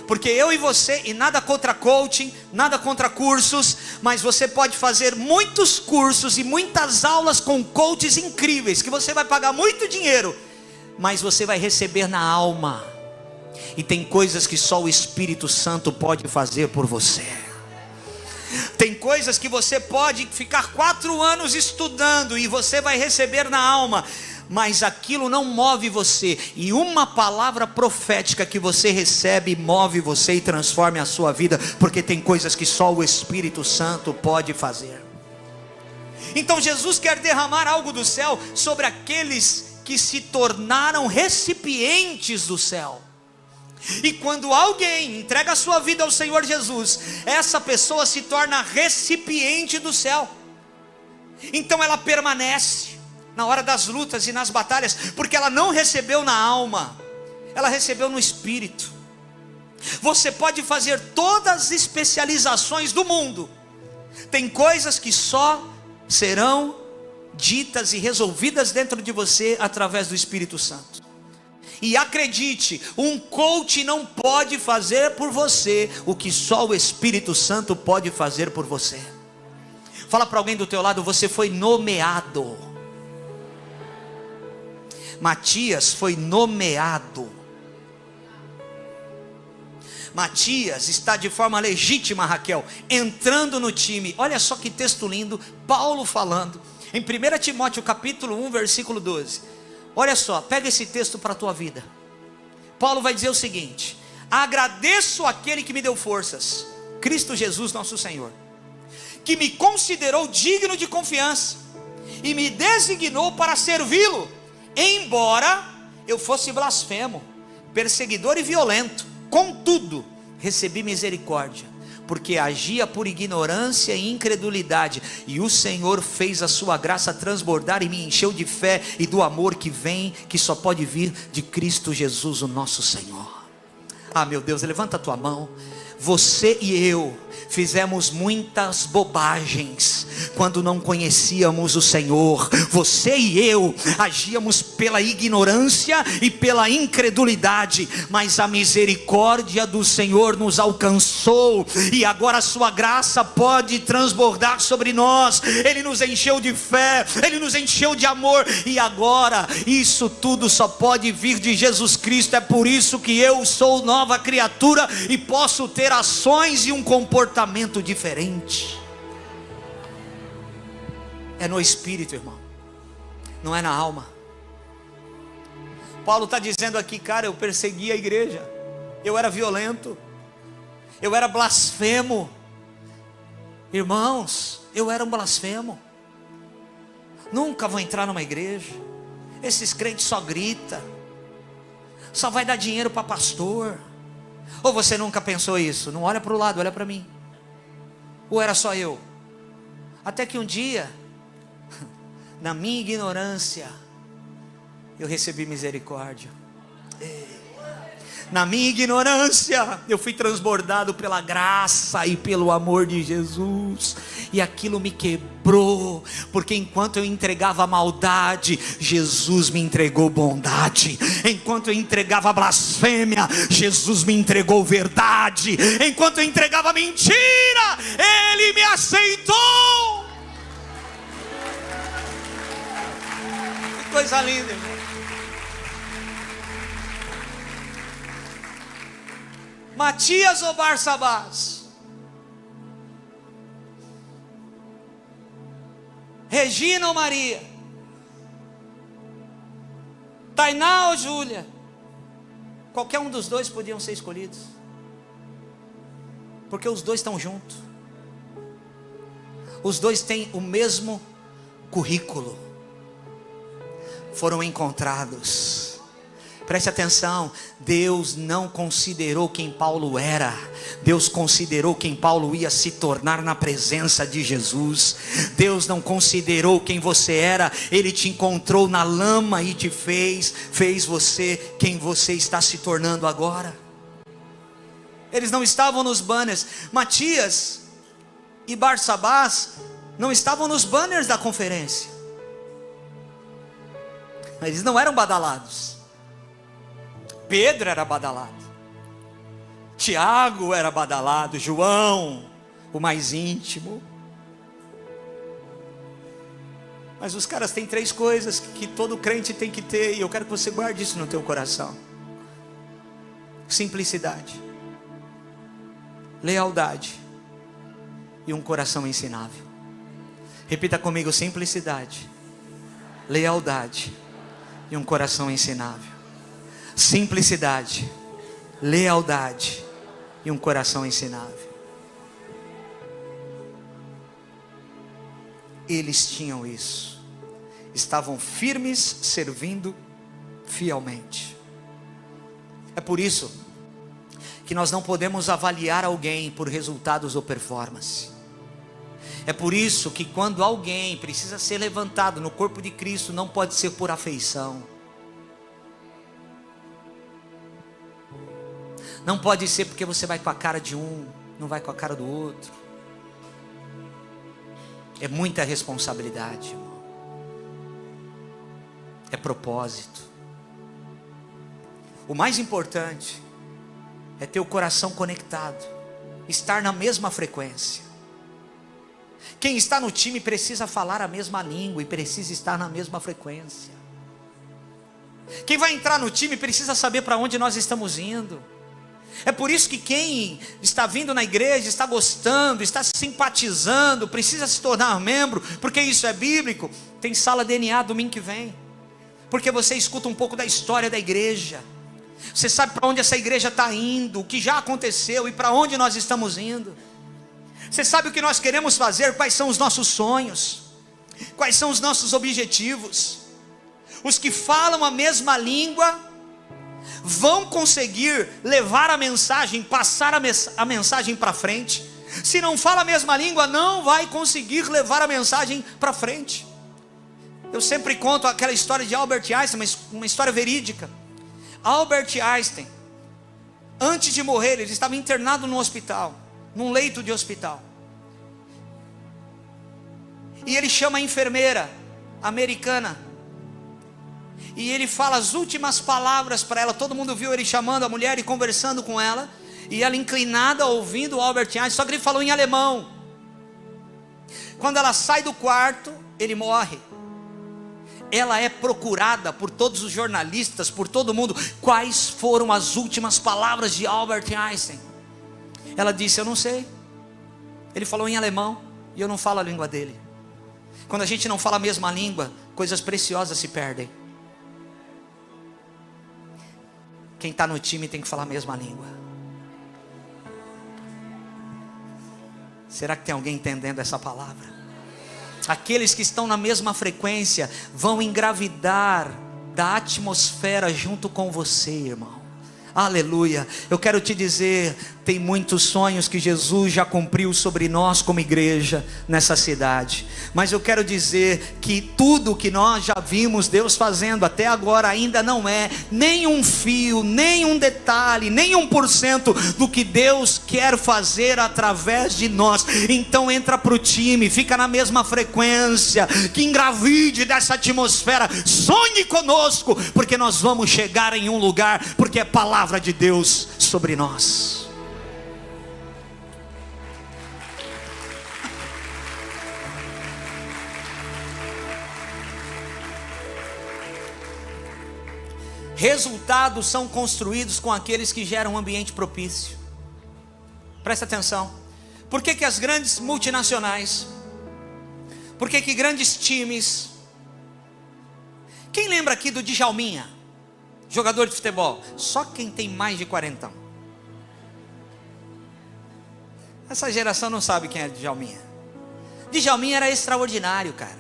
Porque eu e você, e nada contra coaching, nada contra cursos, mas você pode fazer muitos cursos e muitas aulas com coaches incríveis, que você vai pagar muito dinheiro, mas você vai receber na alma. E tem coisas que só o Espírito Santo pode fazer por você. Tem coisas que você pode ficar 4 anos estudando e você vai receber na alma, mas aquilo não move você. E uma palavra profética que você recebe move você e transforma a sua vida, porque tem coisas que só o Espírito Santo pode fazer. Então Jesus quer derramar algo do céu sobre aqueles que se tornaram recipientes do céu. E quando alguém entrega a sua vida ao Senhor Jesus, essa pessoa se torna recipiente do céu. Então ela permanece na hora das lutas e nas batalhas, porque ela não recebeu na alma, ela recebeu no Espírito. Você pode fazer todas as especializações do mundo, tem coisas que só serão ditas e resolvidas dentro de você através do Espírito Santo. E acredite, um coach não pode fazer por você o que só o Espírito Santo pode fazer por você. Fala para alguém do teu lado: você foi nomeado. Matias foi nomeado. Matias está de forma legítima, Raquel, entrando no time. Olha só que texto lindo, Paulo falando em 1 Timóteo capítulo 1 versículo 12. Olha só, pega esse texto para a tua vida. Paulo vai dizer o seguinte: agradeço àquele que me deu forças, Cristo Jesus nosso Senhor, que me considerou digno de confiança e me designou para servi-lo, embora eu fosse blasfemo, perseguidor e violento. Contudo, recebi misericórdia, porque agia por ignorância e incredulidade, e o Senhor fez a sua graça transbordar e me encheu de fé e do amor que só pode vir de Cristo Jesus o nosso Senhor. Ah, meu Deus, levanta a tua mão. Você e eu fizemos muitas bobagens quando não conhecíamos o Senhor. Você e eu agíamos pela ignorância e pela incredulidade, mas a misericórdia do Senhor nos alcançou, e agora a sua graça pode transbordar sobre nós. Ele nos encheu de fé, Ele nos encheu de amor, e agora isso tudo só pode vir de Jesus Cristo. É por isso que eu sou nova criatura e posso ter ações e um comportamento diferente. É no Espírito, irmão, não é na alma. Paulo está dizendo aqui: cara, eu persegui a igreja, eu era violento, eu era blasfemo. Irmãos, eu era um blasfemo. Nunca vou entrar numa igreja, esses crentes só gritam, só vai dar dinheiro para pastor. Ou você nunca pensou isso? Não olha para o lado, olha para mim. Ou era só eu? Até que um dia, na minha ignorância, eu recebi misericórdia. Na minha ignorância, eu fui transbordado pela graça e pelo amor de Jesus, e aquilo me quebrou, porque enquanto eu entregava maldade, Jesus me entregou bondade. Enquanto eu entregava blasfêmia, Jesus me entregou verdade. Enquanto eu entregava mentira, Ele me aceitou. Que coisa linda, irmão. Matias ou Barsabás? Regina ou Maria? Tainá ou Júlia? Qualquer um dos dois podiam ser escolhidos, porque os dois estão juntos. Os dois têm o mesmo currículo. Foram encontrados. Preste atenção, Deus não considerou quem Paulo era, Deus considerou quem Paulo ia se tornar na presença de Jesus. Deus não considerou quem você era, Ele te encontrou na lama e te fez você quem você está se tornando agora. Eles não estavam nos banners. Matias e Barsabás não estavam nos banners da conferência. Eles não eram badalados. Pedro era badalado, Tiago era badalado, João, o mais íntimo. Mas os caras têm 3 coisas que todo crente tem que ter, e eu quero que você guarde isso no teu coração: simplicidade, lealdade e um coração ensinável. Repita comigo: simplicidade, lealdade e um coração ensinável. Simplicidade, lealdade e um coração ensinável. Eles tinham isso. Estavam firmes, servindo fielmente. É por isso que nós não podemos avaliar alguém por resultados ou performance. É por isso que quando alguém precisa ser levantado no corpo de Cristo, não pode ser por afeição. Não pode ser porque você vai com a cara de um, não vai com a cara do outro. É muita responsabilidade, irmão. É propósito. O mais importante é ter o coração conectado, estar na mesma frequência. Quem está no time precisa falar a mesma língua e precisa estar na mesma frequência. Quem vai entrar no time precisa saber para onde nós estamos indo. É por isso que quem está vindo na igreja, está gostando, está simpatizando, precisa se tornar membro, porque isso é bíblico. Tem sala DNA domingo que vem, porque você escuta um pouco da história da igreja. Você sabe para onde essa igreja está indo, o que já aconteceu e para onde nós estamos indo. Você sabe o que nós queremos fazer, quais são os nossos sonhos, quais são os nossos objetivos. Os que falam a mesma língua vão conseguir levar a mensagem, passar a mensagem para frente. Se não fala a mesma língua, não vai conseguir levar a mensagem para frente. Eu sempre conto aquela história de Albert Einstein, mas uma história verídica. Albert Einstein, antes de morrer, ele estava internado no hospital, num leito de hospital. E ele chama a enfermeira americana, e ele fala as últimas palavras para ela. Todo mundo viu ele chamando a mulher e conversando com ela, e ela inclinada ouvindo o Albert Einstein, só que ele falou em alemão. Quando ela sai do quarto, ele morre. Ela é procurada por todos os jornalistas, por todo mundo. Quais foram as últimas palavras de Albert Einstein? Ela disse: eu não sei. Ele falou em alemão e eu não falo a língua dele. Quando a gente não fala a mesma língua, coisas preciosas se perdem. Quem está no time tem que falar a mesma língua. Será que tem alguém entendendo essa palavra? Aqueles que estão na mesma frequência vão engravidar da atmosfera junto com você, irmão. Aleluia. Eu quero te dizer, Tem muitos sonhos que Jesus já cumpriu sobre nós como igreja nessa cidade. Mas eu quero dizer que tudo que nós já vimos Deus fazendo até agora ainda não é nem um fio, nem um detalhe, nem 1% do que Deus quer fazer através de nós. Então entra para o time, fica na mesma frequência, que engravide dessa atmosfera, sonhe conosco, porque nós vamos chegar em um lugar, porque é palavra de Deus sobre nós. Resultados são construídos com aqueles que geram um ambiente propício. Presta atenção. Por que as grandes multinacionais, por que grandes times? Quem lembra aqui do Djalminha, jogador de futebol? Só quem tem mais de 40. Essa geração não sabe quem é Djalminha. Djalminha era extraordinário, cara.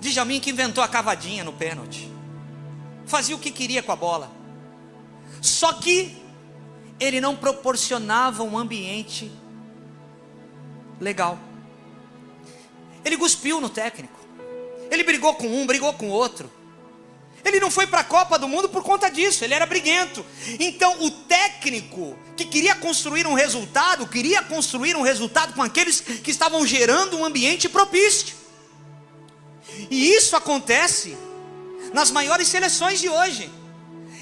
Djalminha que inventou a cavadinha no pênalti. Fazia o que queria com a bola. Só que ele não proporcionava um ambiente legal. Ele cuspiu no técnico. Ele brigou com um, brigou com outro. Ele não foi para a Copa do Mundo por conta disso. Ele era briguento. Então o técnico que queria construir um resultado com aqueles que estavam gerando um ambiente propício. E isso acontece nas maiores seleções de hoje.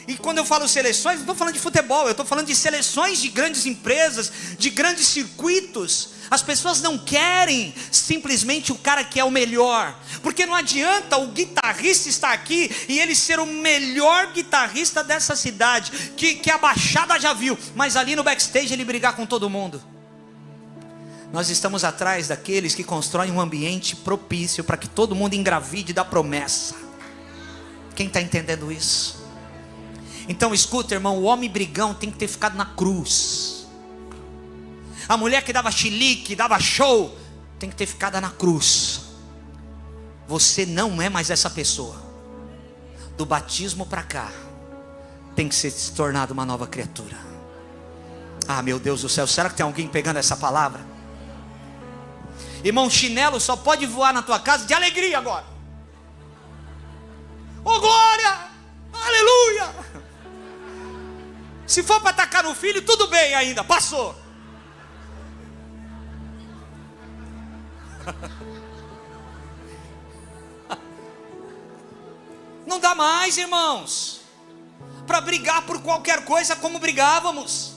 E quando eu falo seleções, não estou falando de futebol, eu estou falando de seleções de grandes empresas, de grandes circuitos. As pessoas não querem simplesmente o cara que é o melhor, porque não adianta o guitarrista estar aqui e ele ser o melhor guitarrista dessa cidade, que a Baixada já viu, mas ali no backstage ele brigar com todo mundo. Nós estamos atrás daqueles que constroem um ambiente propício para que todo mundo engravide da promessa. Quem está entendendo isso? Então escuta, irmão, o homem brigão tem que ter ficado na cruz. A mulher que dava chilique, dava show, tem que ter ficado na cruz. Você não é mais essa pessoa. Do batismo para cá, tem que ser se tornado uma nova criatura. Ah, meu Deus do céu, será que tem alguém pegando essa palavra? Irmão, chinelo só pode voar na tua casa de alegria agora. Oh glória, aleluia. Se for para atacar no filho, tudo bem ainda, passou. Não dá mais, irmãos, para brigar por qualquer coisa como brigávamos,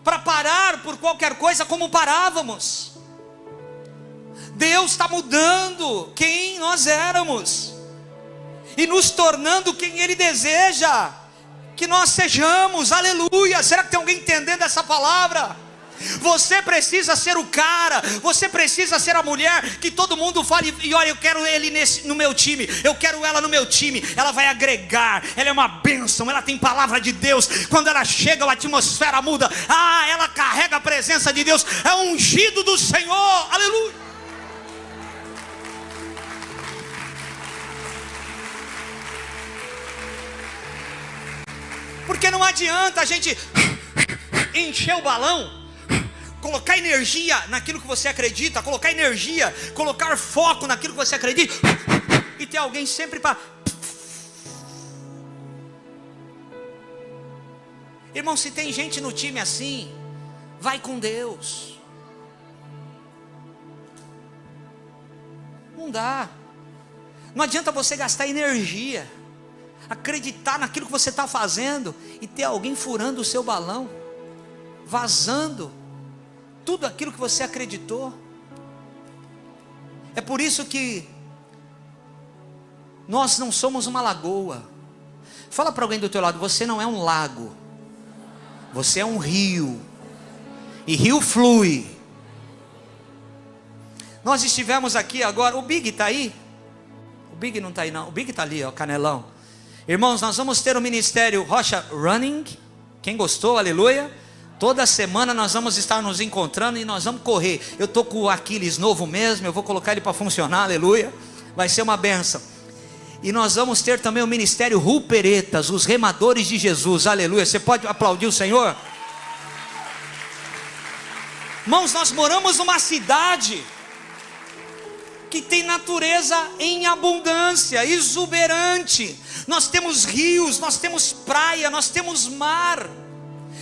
para parar por qualquer coisa como parávamos. Deus está mudando quem nós éramos e nos tornando quem Ele deseja que nós sejamos. Aleluia. Será que tem alguém entendendo essa palavra? Você precisa ser o cara, você precisa ser a mulher que todo mundo fale, e olha, eu quero ele no meu time, eu quero ela no meu time. Ela vai agregar, ela é uma bênção, ela tem palavra de Deus. Quando ela chega, a atmosfera muda. Ah, ela carrega a presença de Deus, é ungido do Senhor. Aleluia. Porque não adianta a gente encher o balão, colocar energia naquilo que você acredita, colocar energia, colocar foco naquilo que você acredita, e ter alguém sempre para... Irmão, se tem gente no time assim, vai com Deus. Não dá. Não adianta você gastar energia, acreditar naquilo que você está fazendo e ter alguém furando o seu balão, vazando tudo aquilo que você acreditou. É por isso que nós não somos uma lagoa. Fala para alguém do teu lado: você não é um lago, você é um rio, e rio flui. Nós estivemos aqui agora, o Big está aí? O Big não está aí não, o Big está ali, ó, Canelão. Irmãos, nós vamos ter o ministério Rocha Running. Quem gostou, aleluia. Toda semana nós vamos estar nos encontrando e nós vamos correr. Eu estou com o Aquiles novo mesmo, eu vou colocar ele para funcionar, aleluia. Vai ser uma benção. E nós vamos ter também o ministério Ruperetas, os remadores de Jesus, aleluia. Você pode aplaudir o Senhor? Irmãos, nós moramos numa cidade que tem natureza em abundância, exuberante. Nós temos rios, nós temos praia, nós temos mar.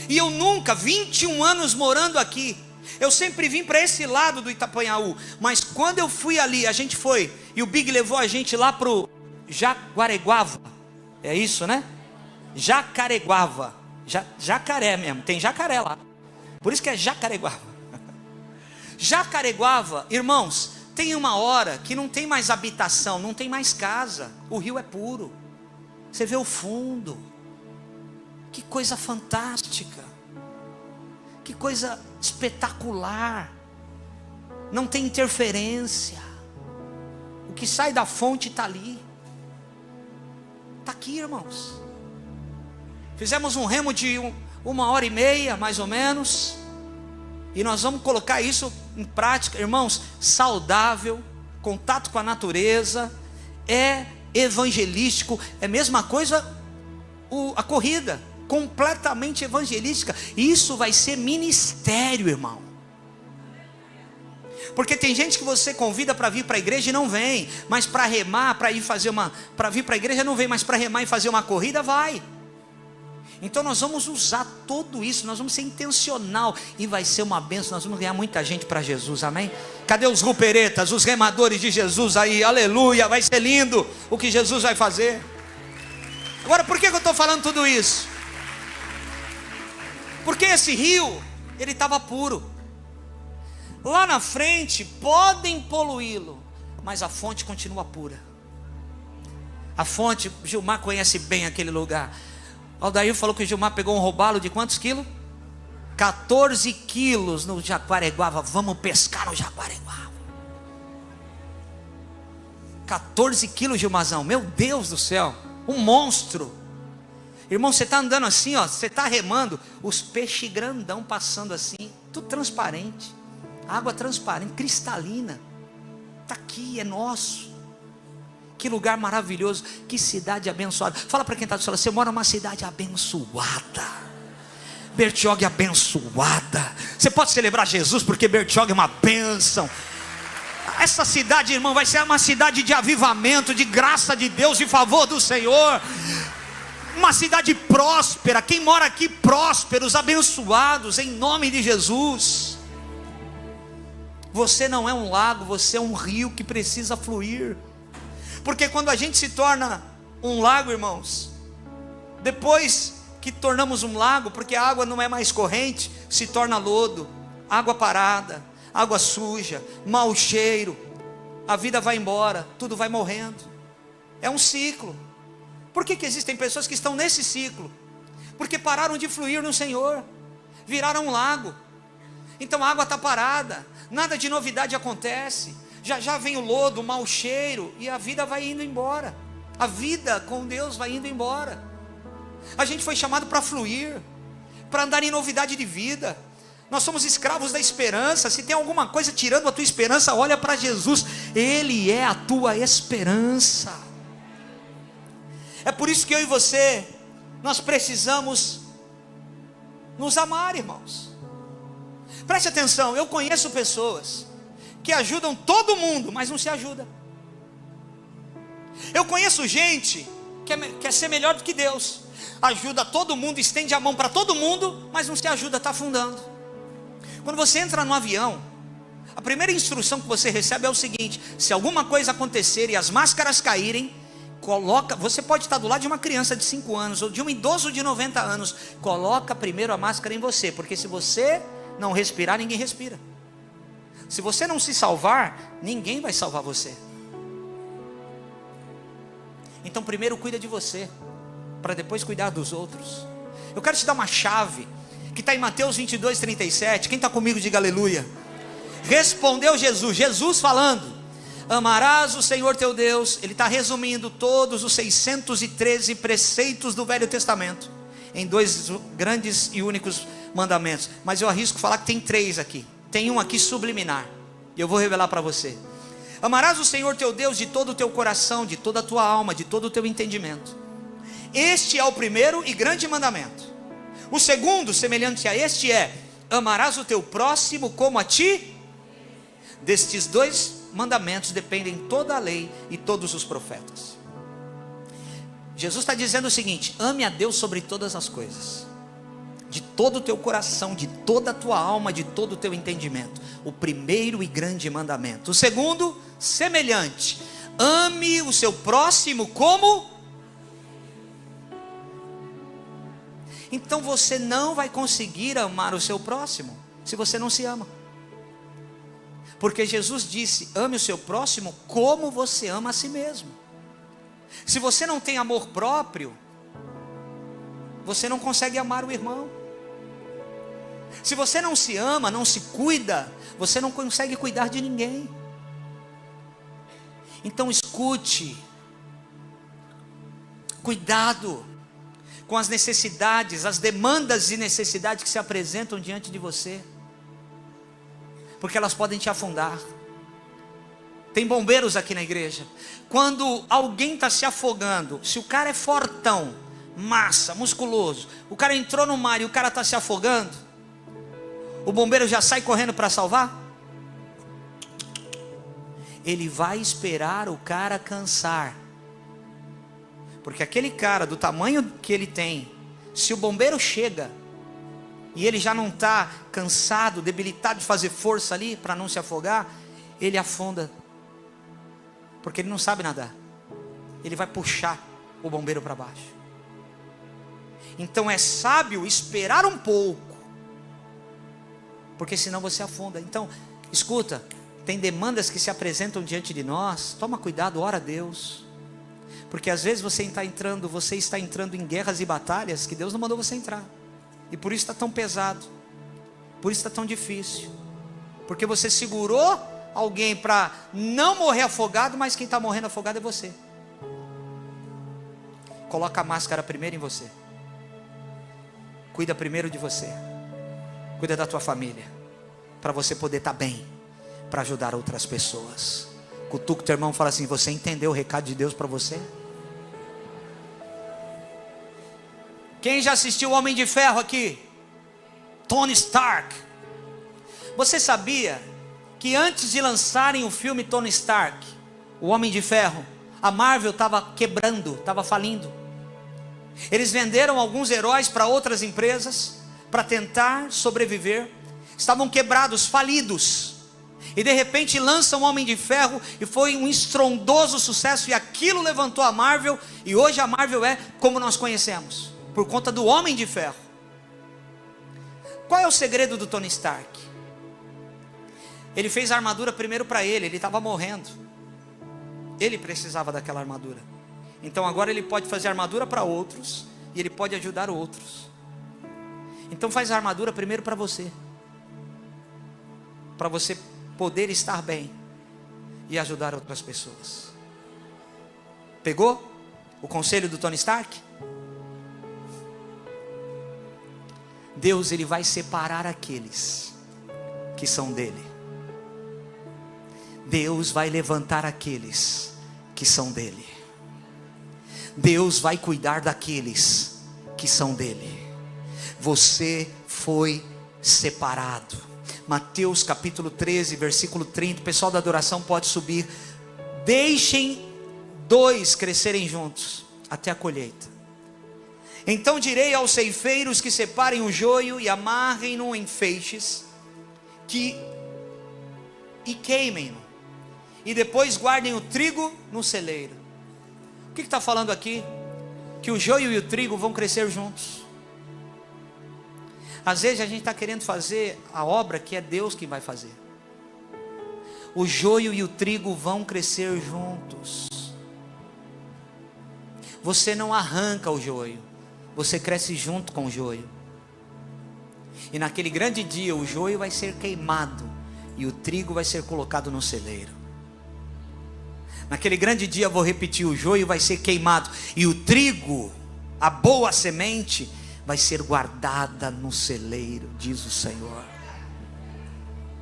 E eu nunca, 21 anos morando aqui, eu sempre vim para esse lado do Itapanhaú. Mas quando eu fui ali, a gente foi, e o Big levou a gente lá para o Jacareguava. É isso, né? Jacareguava. Jacaré mesmo, tem jacaré lá. Por isso que é Jacareguava. Jacareguava, irmãos, tem uma hora que não tem mais habitação, não tem mais casa. O rio é puro. Você vê o fundo. Que coisa fantástica. Que coisa espetacular. Não tem interferência. O que sai da fonte está ali. Está aqui, irmãos. Fizemos um remo de 1h30, mais ou menos. E nós vamos colocar isso em prática, irmãos. Saudável, contato com a natureza, é evangelístico. É a mesma coisa a corrida, completamente evangelística. Isso vai ser ministério, irmão. Porque tem gente que você convida para vir para a igreja e não vem, mas para remar, para vir para a igreja não vem, mas para remar e fazer uma corrida vai. Então nós vamos usar tudo isso, nós vamos ser intencional e vai ser uma bênção. Nós vamos ganhar muita gente para Jesus, amém? Cadê os ruperetas, os remadores de Jesus aí? Aleluia, vai ser lindo o que Jesus vai fazer. Agora, por que eu estou falando tudo isso? Porque esse rio, ele estava puro. Lá na frente podem poluí-lo, mas a fonte continua pura. A fonte, Gilmar conhece bem aquele lugar. Aldair falou que o Gilmar pegou um robalo de quantos quilos? 14 quilos no Jacareguava. Vamos pescar no Jacareguava. 14 quilos, Gilmarzão. Meu Deus do céu. Um monstro. Irmão, você está andando assim, ó, você está remando. Os peixes grandão passando assim. Tudo transparente. Água transparente, cristalina. Está aqui, é nosso. Que lugar maravilhoso, que cidade abençoada. Fala para quem está do seu lado, você mora numa cidade abençoada. Bertioga é abençoada. Você pode celebrar Jesus porque Bertioga é uma bênção. Essa cidade, irmão, vai ser uma cidade de avivamento, de graça de Deus, de favor do Senhor. Uma cidade próspera. Quem mora aqui, prósperos, abençoados, em nome de Jesus. Você não é um lago, você é um rio que precisa fluir. Porque quando a gente se torna um lago, irmãos, depois que tornamos um lago, porque a água não é mais corrente, se torna lodo, água parada, água suja, mau cheiro, a vida vai embora, tudo vai morrendo. É um ciclo. Por que existem pessoas que estão nesse ciclo? Porque pararam de fluir no Senhor, viraram um lago. Então a água está parada, nada de novidade acontece. Já vem o lodo, o mau cheiro, e a vida vai indo embora. A vida com Deus vai indo embora. A gente foi chamado para fluir, para andar em novidade de vida. Nós somos escravos da esperança. Se tem alguma coisa tirando a tua esperança, olha para Jesus. Ele é a tua esperança. É por isso que eu e você, nós precisamos nos amar, irmãos. Preste atenção, eu conheço pessoas que ajudam todo mundo, mas não se ajuda. Eu conheço gente que quer ser melhor do que Deus, ajuda todo mundo, estende a mão para todo mundo, mas não se ajuda, está afundando. Quando você entra no avião, a primeira instrução que você recebe é o seguinte: se alguma coisa acontecer e as máscaras caírem, você pode estar do lado de uma criança de 5 anos, ou de um idoso de 90 anos, coloca primeiro a máscara em você, porque se você não respirar, ninguém respira. Se você não se salvar, ninguém vai salvar você. Então primeiro cuida de você, para depois cuidar dos outros. Eu quero te dar uma chave, que está em Mateus 22:37. Quem está comigo, diga aleluia. Respondeu Jesus falando: amarás o Senhor teu Deus. Ele está resumindo todos os 613 preceitos do Velho Testamento em 2 grandes e únicos mandamentos. Mas eu arrisco falar que tem 3 aqui. Tem um aqui subliminar, e eu vou revelar para você. Amarás o Senhor teu Deus de todo o teu coração, de toda a tua alma, de todo o teu entendimento. Este é o primeiro e grande mandamento. O segundo, semelhante a este, é: amarás o teu próximo como a ti. Destes 2 mandamentos dependem toda a lei e todos os profetas. Jesus está dizendo o seguinte: ame a Deus sobre todas as coisas, de todo o teu coração, de toda a tua alma, de todo o teu entendimento. O primeiro e grande mandamento. O segundo, semelhante: ame o seu próximo como. Então você não vai conseguir amar o seu próximo se você não se ama. Porque Jesus disse: ame o seu próximo como você ama a si mesmo. Se você não tem amor próprio, você não consegue amar o irmão. Se você não se ama, não se cuida, você não consegue cuidar de ninguém. Então escute, cuidado com as necessidades, as demandas e necessidades que se apresentam diante de você, porque elas podem te afundar. Tem bombeiros aqui na igreja. Quando alguém está se afogando, se o cara é fortão, massa, musculoso, o cara entrou no mar e o cara está se afogando, o bombeiro já sai correndo para salvar? Ele vai esperar o cara cansar, porque aquele cara, do tamanho que ele tem, se o bombeiro chega e ele já não está cansado, debilitado de fazer força ali para não se afogar, ele afunda, porque ele não sabe nadar. Ele vai puxar o bombeiro para baixo. Então é sábio esperar um pouco, porque senão você afunda. Então, escuta, tem demandas que se apresentam diante de nós. Toma cuidado, ora a Deus, porque às vezes você está entrando em guerras e batalhas que Deus não mandou você entrar, e por isso está tão pesado, por isso está tão difícil, porque você segurou alguém para não morrer afogado, mas quem está morrendo afogado é você. Coloca a máscara primeiro em você, cuida primeiro de você, cuida da tua família, para você poder estar bem, para ajudar outras pessoas. Cutuca o teu irmão e fala assim: você entendeu o recado de Deus para você? Quem já assistiu o Homem de Ferro aqui? Tony Stark. Você sabia que antes de lançarem o filme Tony Stark, o Homem de Ferro, a Marvel estava quebrando, estava falindo. Eles venderam alguns heróis para outras empresas para tentar sobreviver. Estavam quebrados, falidos. E de repente lançam o Homem de Ferro e foi um estrondoso sucesso, e aquilo levantou a Marvel, e hoje a Marvel é como nós conhecemos, por conta do Homem de Ferro. Qual é o segredo do Tony Stark? Ele fez a armadura primeiro para ele estava morrendo, ele precisava daquela armadura. Então agora ele pode fazer armadura para outros, e ele pode ajudar outros. Então faz a armadura primeiro para você poder estar bem e ajudar outras pessoas. Pegou o conselho do Tony Stark? Deus, ele vai separar aqueles que são dele. Deus vai levantar aqueles que são dele. Deus vai cuidar daqueles que são dele. Você foi separado. Mateus capítulo 13, versículo 30. O pessoal da adoração pode subir. Deixem 2 crescerem juntos até a colheita. Então direi aos ceifeiros que separem o joio e amarrem-no em feixes, e queimem-no, e depois guardem o trigo no celeiro. O que está falando aqui? Que o joio e o trigo vão crescer juntos. Às vezes a gente está querendo fazer a obra que é Deus quem vai fazer. O joio e o trigo vão crescer juntos. Você não arranca o joio, você cresce junto com o joio. E naquele grande dia o joio vai ser queimado e o trigo vai ser colocado no celeiro. Naquele grande dia, vou repetir, o joio vai ser queimado e o trigo, a boa semente, vai ser guardada no celeiro, diz o Senhor.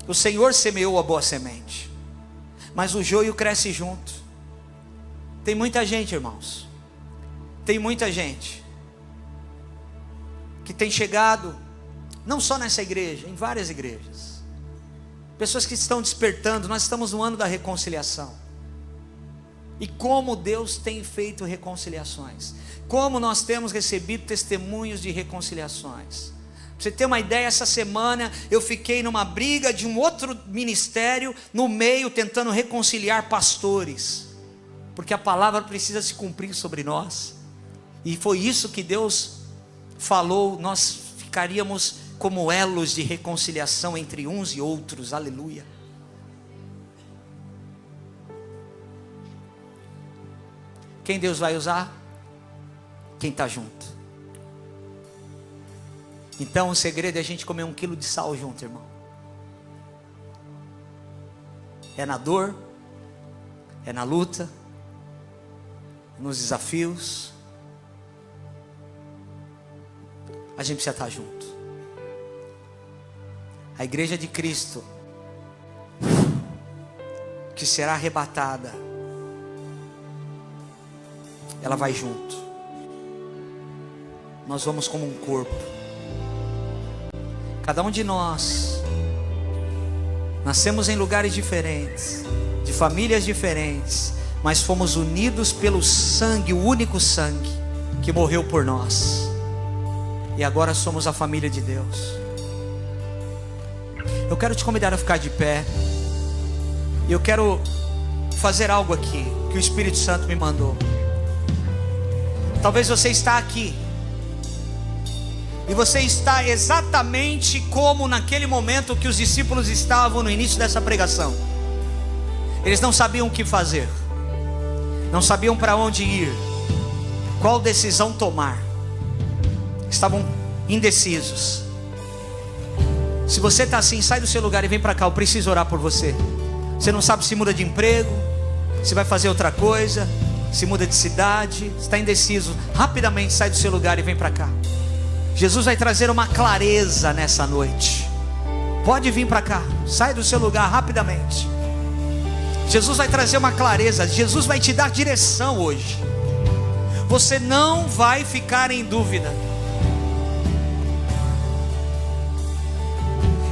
O Senhor semeou a boa semente, mas o joio cresce junto. Tem muita gente, irmãos, tem muita gente que tem chegado não só nessa igreja, em várias igrejas. Pessoas que estão despertando. Nós estamos no ano da reconciliação. E como Deus tem feito reconciliações. Como nós temos recebido testemunhos de reconciliações. Pra você ter uma ideia, essa semana eu fiquei numa briga de um outro ministério no meio, tentando reconciliar pastores. Porque a palavra precisa se cumprir sobre nós. E foi isso que Deus falou. Nós ficaríamos como elos de reconciliação entre uns e outros. Aleluia. Quem Deus vai usar? Quem está junto. Então o segredo é a gente comer 1 quilo de sal junto, irmão. É na dor, é na luta, nos desafios. A gente precisa estar junto. A igreja de Cristo, que será arrebatada, ela vai junto. Nós vamos como um corpo. Cada um de nós nascemos em lugares diferentes, de famílias diferentes, mas fomos unidos pelo sangue, o único sangue que morreu por nós. E agora somos a família de Deus. Eu quero te convidar a ficar de pé. E eu quero fazer algo aqui que o Espírito Santo me mandou. Talvez você está aqui e você está exatamente como naquele momento que os discípulos estavam no início dessa pregação. Eles não sabiam o que fazer, não sabiam para onde ir, qual decisão tomar, estavam indecisos. Se você está assim, sai do seu lugar e vem para cá. Eu preciso orar por você. Você não sabe se muda de emprego, se vai fazer outra coisa, se muda de cidade, está indeciso. Rapidamente sai do seu lugar e vem para cá. Jesus vai trazer uma clareza nessa noite. Pode vir para cá, sai do seu lugar rapidamente. Jesus vai trazer uma clareza. Jesus vai te dar direção hoje. Você não vai ficar em dúvida.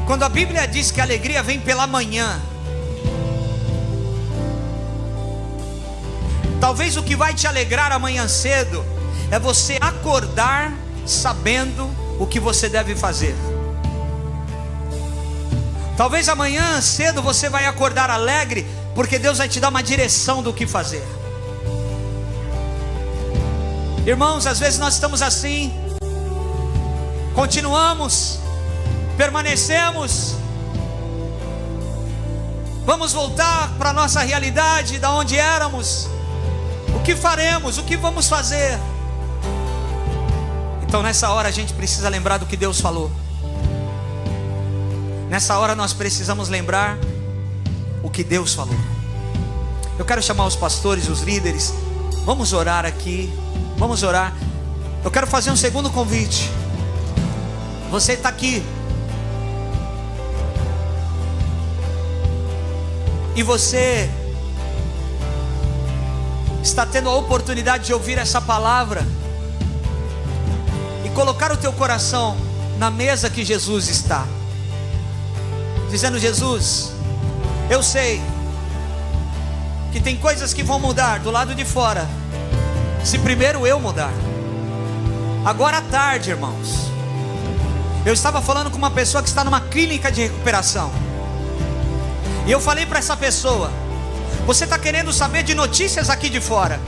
Quando a Bíblia diz que a alegria vem pela manhã, talvez o que vai te alegrar amanhã cedo é você acordar sabendo o que você deve fazer. Talvez amanhã cedo você vai acordar alegre, porque Deus vai te dar uma direção do que fazer. Irmãos, às vezes nós estamos assim, continuamos, permanecemos, vamos voltar para a nossa realidade, da onde éramos. O que faremos? O que vamos fazer? Então nessa hora a gente precisa lembrar do que Deus falou. Nessa hora nós precisamos lembrar o que Deus falou. Eu quero chamar os pastores, os líderes. Vamos orar aqui. Vamos orar. Eu quero fazer um segundo convite. Você está aqui e você está tendo a oportunidade de ouvir essa palavra e colocar o teu coração na mesa que Jesus está, dizendo: Jesus, eu sei que tem coisas que vão mudar do lado de fora, se primeiro eu mudar. Agora à tarde, irmãos, eu estava falando com uma pessoa que está numa clínica de recuperação, e eu falei para essa pessoa: você está querendo saber de notícias aqui de fora?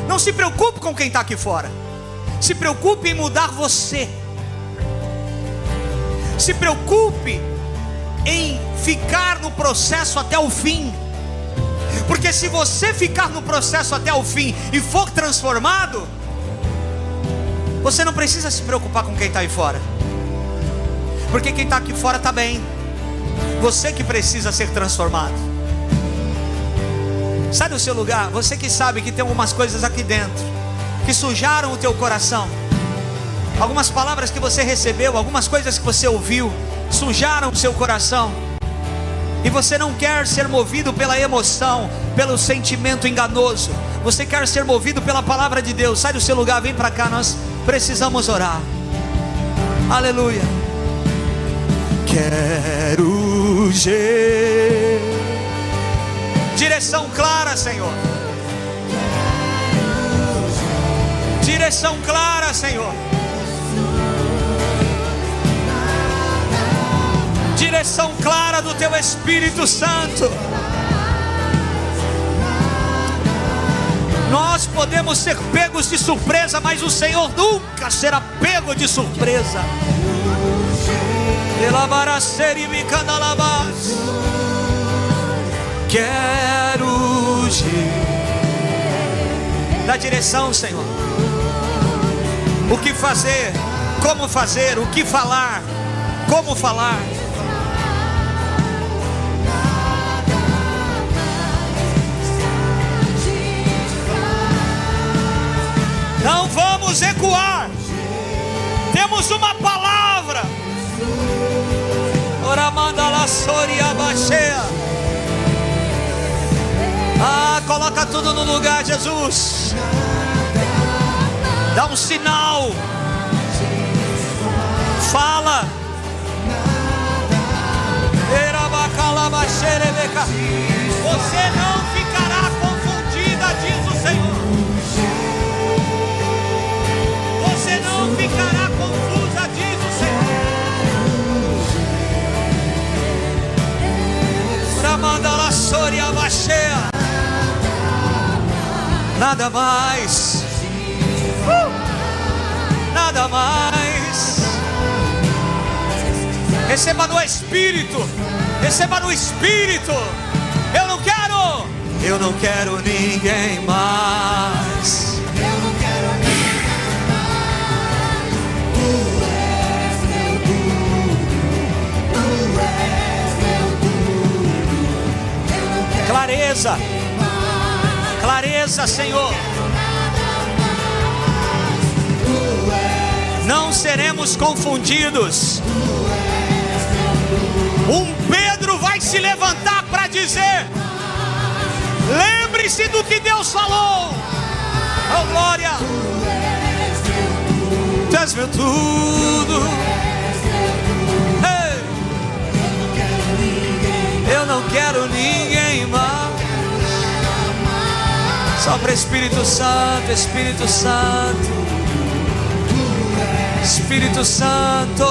Não se preocupe com quem está aqui fora. Se preocupe em mudar você. Se preocupe em ficar no processo até o fim. Porque se você ficar no processo até o fim e for transformado, você não precisa se preocupar com quem está aí fora. Porque quem está aqui fora está bem. Você que precisa ser transformado. Sai do seu lugar. Você que sabe que tem algumas coisas aqui dentro que sujaram o teu coração. Algumas palavras que você recebeu, algumas coisas que você ouviu, sujaram o seu coração. E você não quer ser movido pela emoção, pelo sentimento enganoso. Você quer ser movido pela palavra de Deus. Sai do seu lugar, vem para cá, nós precisamos orar. Aleluia. Quero direção clara, Senhor. Direção clara, Senhor. Direção clara do Teu Espírito Santo. Nós podemos ser pegos de surpresa, mas o Senhor nunca será pego de surpresa. Quero dá direção, Senhor. O que fazer, o que falar, como falar. Não vamos recuar. Temos uma palavra. Coloca tudo no lugar, Jesus. Dá um sinal. Fala. Você não ficará confundida, diz o Senhor. Você não ficará confusa, diz o Senhor. Nada mais. Nada mais. Receba no Espírito. Receba no Espírito. Eu não quero ninguém mais. Eu não quero ninguém mais. Tu és meu tudo. Tu és meu tudo. Eu não quero clareza. Clareza, Senhor. Não seremos confundidos. Um Pedro vai se levantar para dizer: lembre-se do que Deus falou. Oh, glória. Tu és meu tudo. Hey. Eu não quero ninguém mais. Sopra Espírito Santo, Espírito Santo, Espírito Santo,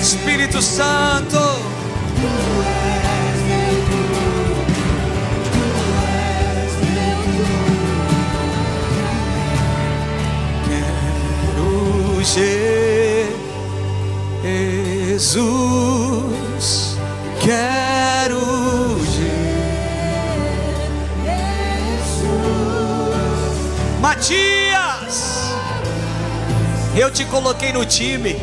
Espírito Santo. Quero Jesus, quero Matias, eu te coloquei no time.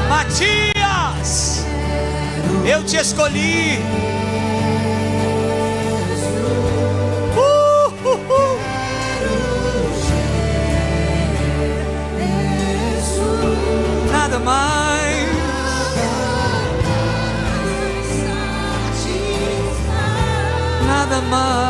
Matias, eu te escolhi. Nada mais. Nada mais.